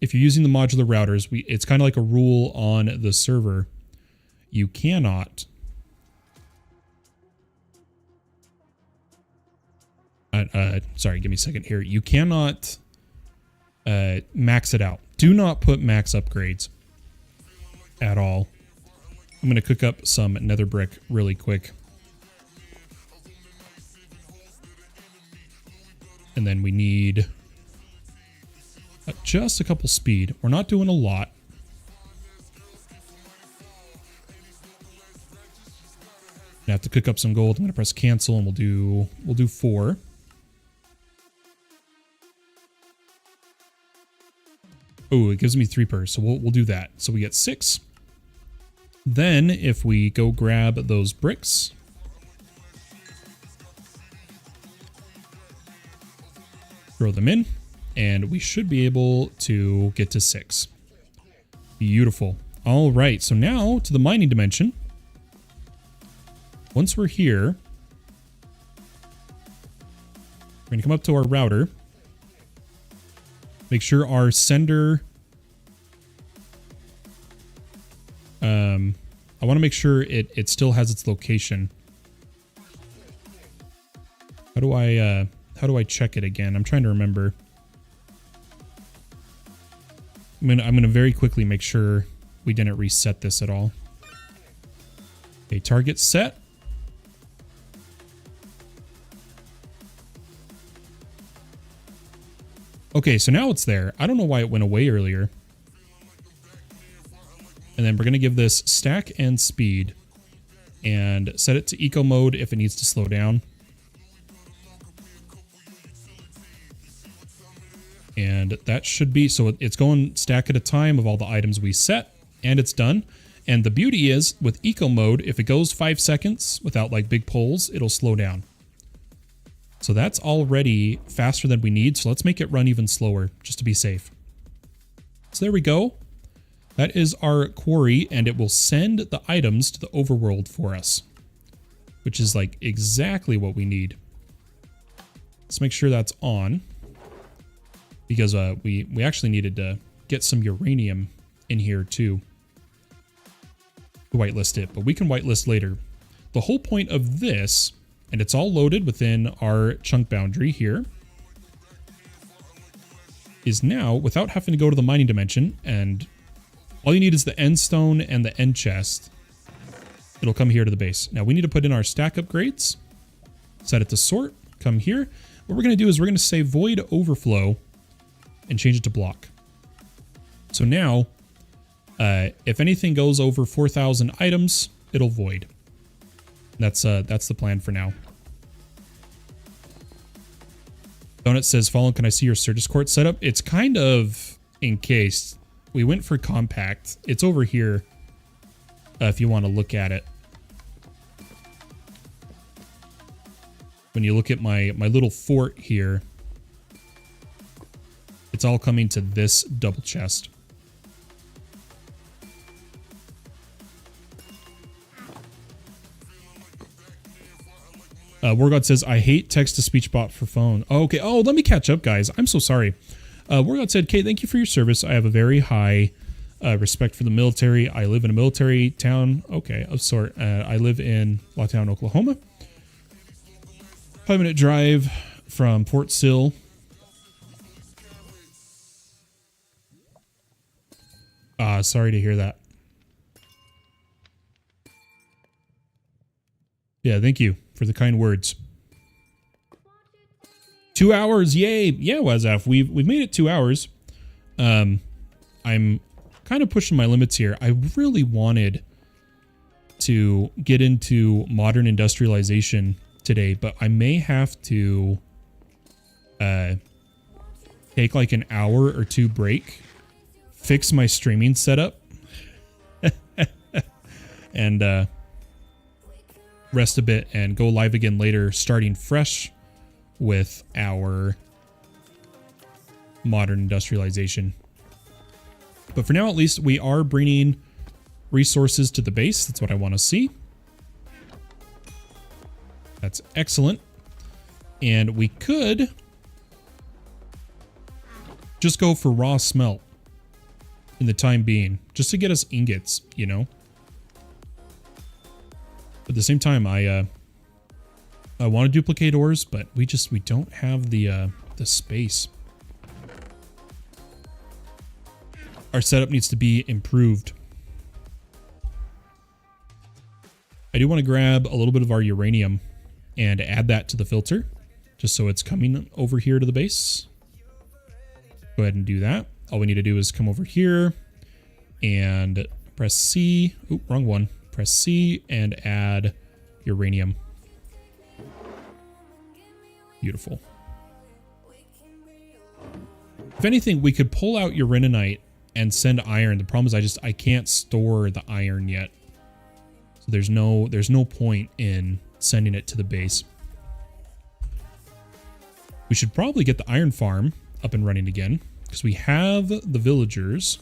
A: if you're using the modular routers, it's kind of like a rule on the server. You cannot sorry, give me a second here. You cannot max it out. Do not put max upgrades at all. I'm going to cook up some nether brick really quick. And then we need just a couple speed. We're not doing a lot. I have to cook up some gold. I'm going to press cancel and we'll do 4. Oh, it gives me 3 per, so we'll do that. So we get 6. Then if we go grab those bricks, throw them in, and we should be able to get to 6. Beautiful. All right, so now to the mining dimension. Once we're here, we're going to come up to our router. Make sure our sender... I want to make sure it still has its location. How How do I check it again? I'm trying to remember. I'm gonna very quickly make sure we didn't reset this at all. Okay, target set. Okay, so now it's there. I don't know why it went away earlier. And then we're going to give this stack and speed. And set it to eco mode if it needs to slow down. And that should be, so it's going stack at a time of all the items we set. And it's done. And the beauty is, with eco mode, if it goes 5 seconds without like big pulls, it'll slow down. So that's already faster than we need. So let's make it run even slower just to be safe. So there we go. That is our quarry, and it will send the items to the overworld for us, which is like exactly what we need. Let's make sure that's on, because we actually needed to get some uranium in here too to whitelist it, but we can whitelist later. The whole point of this, and it's all loaded within our chunk boundary here, is now, without having to go to the mining dimension, and all you need is the end stone and the end chest, it'll come here to the base. Now we need to put in our stack upgrades, set it to sort, come here. What we're going to do is we're going to say void overflow and change it to block. So now, if anything goes over 4,000 items, it'll void. That's the plan for now. Donut says, Fallen, can I see your Certus Court setup? It's kind of encased. We went for compact. It's over here if you want to look at it. When you look at my little fort here, it's all coming to this double chest. Wargod says, I hate text-to-speech bot for phone. Oh, okay. Oh, let me catch up, guys. I'm so sorry. Wargod said, Kate, thank you for your service. I have a very high respect for the military. I live in a military town. Okay, of sort. I live in Lawtown, Oklahoma. 5-minute drive from Fort Sill. Sorry to hear that. Yeah, thank you for the kind words. 2 hours, yay! Yeah, Wazaf, we've made it 2 hours. I'm kind of pushing my limits here. I really wanted to get into modern industrialization today, but I may have to take like an hour or two break, fix my streaming setup, and rest a bit and go live again later, starting fresh with our modern industrialization. But for now, at least, we are bringing resources to the base. That's what I want to see. That's excellent. And we could just go for raw smelt in the time being, just to get us ingots, you know? At the same time, I want to duplicate ores, but we don't have the space. Our setup needs to be improved. I do want to grab a little bit of our uranium and add that to the filter, just so it's coming over here to the base. Go ahead and do that. All we need to do is come over here and press C. Oop, wrong one. Press C and add uranium. Beautiful. If anything, we could pull out uraninite and send iron. The problem is I can't store the iron yet. So there's no point in sending it to the base. We should probably get the iron farm up and running again, because we have the villagers.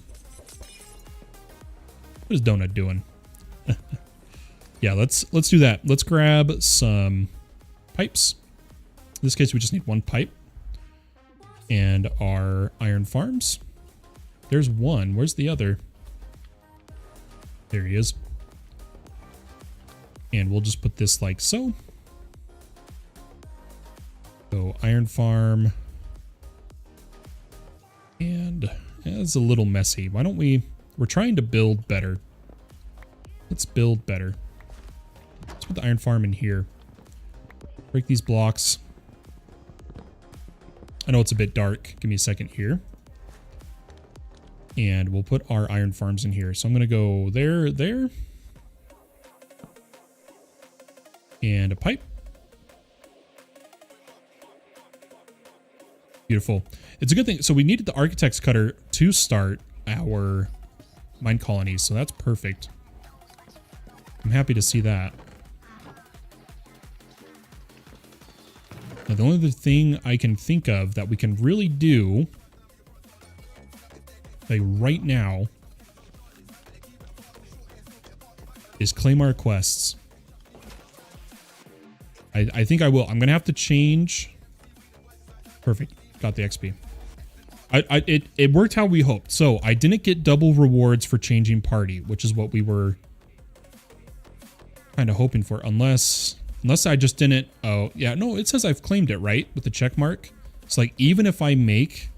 A: What is Donut doing? Yeah, let's do that. Let's grab some pipes. In this case, we just need one pipe. And our iron farms. There's one. Where's the other? There he is. And we'll just put this like so. Go So iron farm. And it's a little messy. Why don't we're trying to build better. Let's build better. Let's put the iron farm in here. Break these blocks. I know it's a bit dark. Give me a second here. And we'll put our iron farms in here. So I'm going to go there, there. And a pipe. Beautiful. It's a good thing. So we needed the architect's cutter to start our mine colonies. So that's perfect. I'm happy to see that. Now, the only other thing I can think of that we can really do, like right now, is claim our quests. I think I will. I'm going to have to change. Perfect. Got the XP. It worked how we hoped. So I didn't get double rewards for changing party, which is what we were kind of hoping for. Unless I just didn't. Oh, yeah. No, it says I've claimed it, right? With the check mark. It's like, even if I make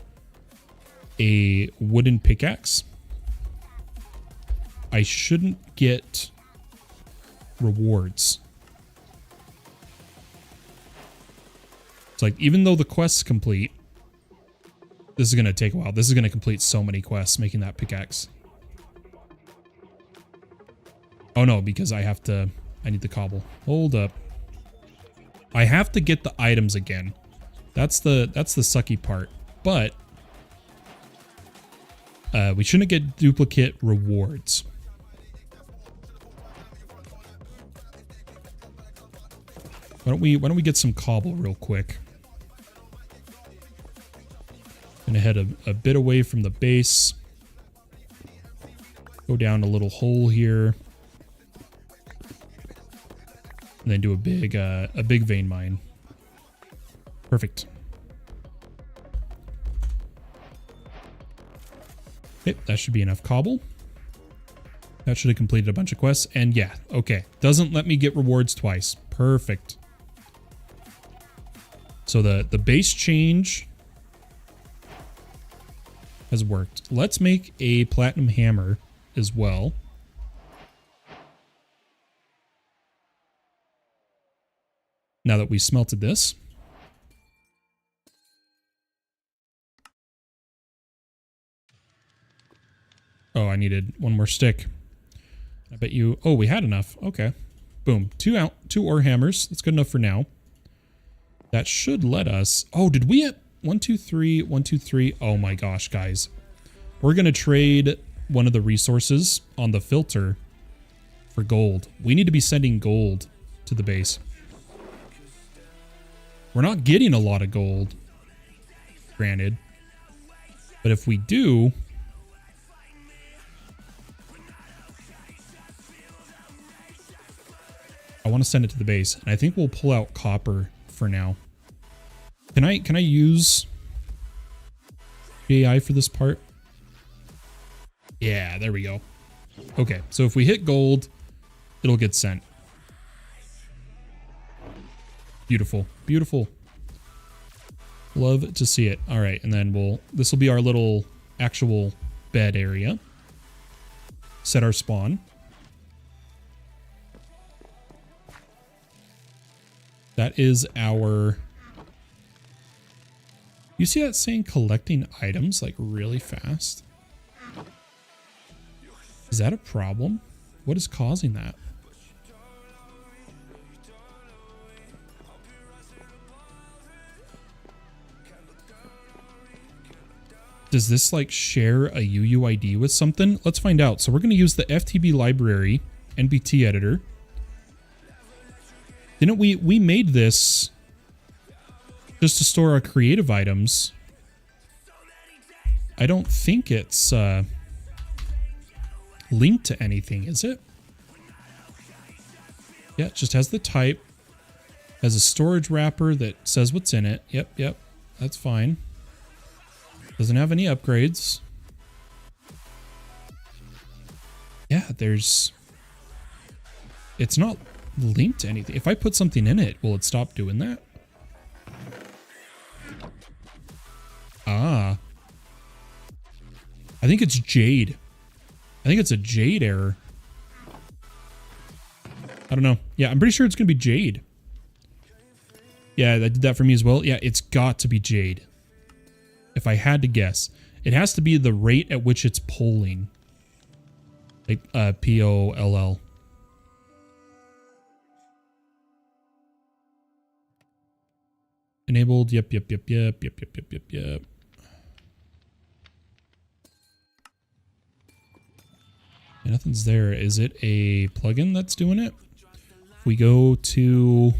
A: a wooden pickaxe, I shouldn't get rewards. It's like, even though the quest's complete, this is going to take a while. This is going to complete so many quests making that pickaxe. Oh no, because I need the cobble. Hold up. I have to get the items again. That's the sucky part. But we shouldn't get duplicate rewards. Why don't we get some cobble real quick? Gonna head a bit away from the base. Go down a little hole here. And then do a big vein mine. Perfect. Okay, that should be enough cobble. That should have completed a bunch of quests. And yeah, okay. Doesn't let me get rewards twice. Perfect. So the base change has worked. Let's make a platinum hammer as well. Now that we smelted this. Oh, I needed one more stick. I bet you... Oh, we had enough. Okay. Boom. Two ore hammers. That's good enough for now. That should let us... Oh, did we hit 1, 2, 3, 1, 2, 3? Oh my gosh, guys. We're going to trade one of the resources on the filter for gold. We need to be sending gold to the base. We're not getting a lot of gold, granted. But if we do... I want to send it to the base. And I think we'll pull out copper for now. Can I use AI for this part? Yeah, there we go. Okay, so if we hit gold, it'll get sent. Beautiful. Beautiful. Love to see it. All right, and then this will be our little actual bed area. Set our spawn. That is our... You see that saying collecting items like really fast? Is that a problem? What is causing that? Does this like share a UUID with something? Let's find out. So we're going to use the FTB library NBT editor. Didn't we made this just to store our creative items. I don't think it's linked to anything, is it? Yeah, it just has the type. Has a storage wrapper that says what's in it. Yep, that's fine. Doesn't have any upgrades. Yeah, it's not linked to anything. If I put something in it, will it stop doing that? think it's jade. I think it's a jade error. I don't know. Yeah, I'm pretty sure it's going to be jade. Yeah, that did that for me as well. Yeah, it's got to be jade. If I had to guess. It has to be the rate at which it's polling. Like, P-O-L-L. Enabled. Yep. Yeah, nothing's there. Is it a plugin that's doing it? If we go to...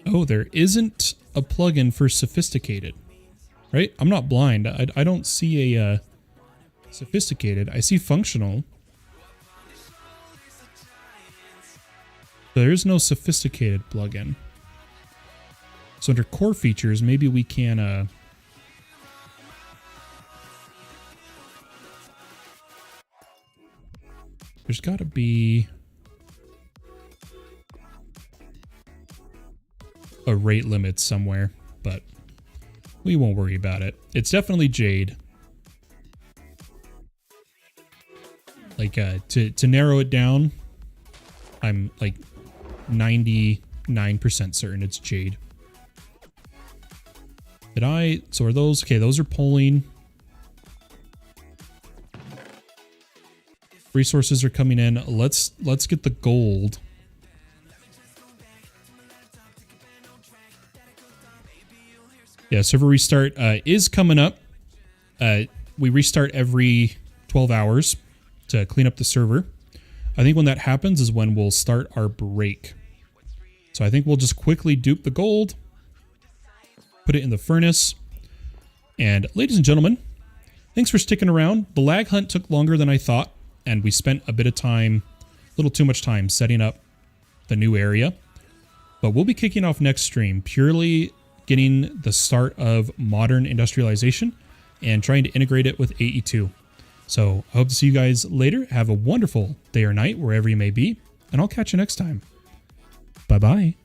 A: Oh, there isn't a plugin for sophisticated, right? I'm not blind. I don't see a sophisticated. I see functional. There's no sophisticated plugin. So under core features, maybe we can... There's got to be a rate limit somewhere, but we won't worry about it. It's definitely jade. Like, to narrow it down, I'm like 99% certain it's jade. So are those, okay, those are polling. Resources are coming in. Let's get the gold. Yeah, server restart is coming up. We restart every 12 hours to clean up the server. I think when that happens is when we'll start our break. So I think we'll just quickly dupe the gold, put it in the furnace. And ladies and gentlemen, thanks for sticking around. The lag hunt took longer than I thought, and we spent a bit of time, a little too much time setting up the new area. But we'll be kicking off next stream, purely getting the start of modern industrialization and trying to integrate it with AE2. So I hope to see you guys later. Have a wonderful day or night, wherever you may be, and I'll catch you next time. Bye-bye.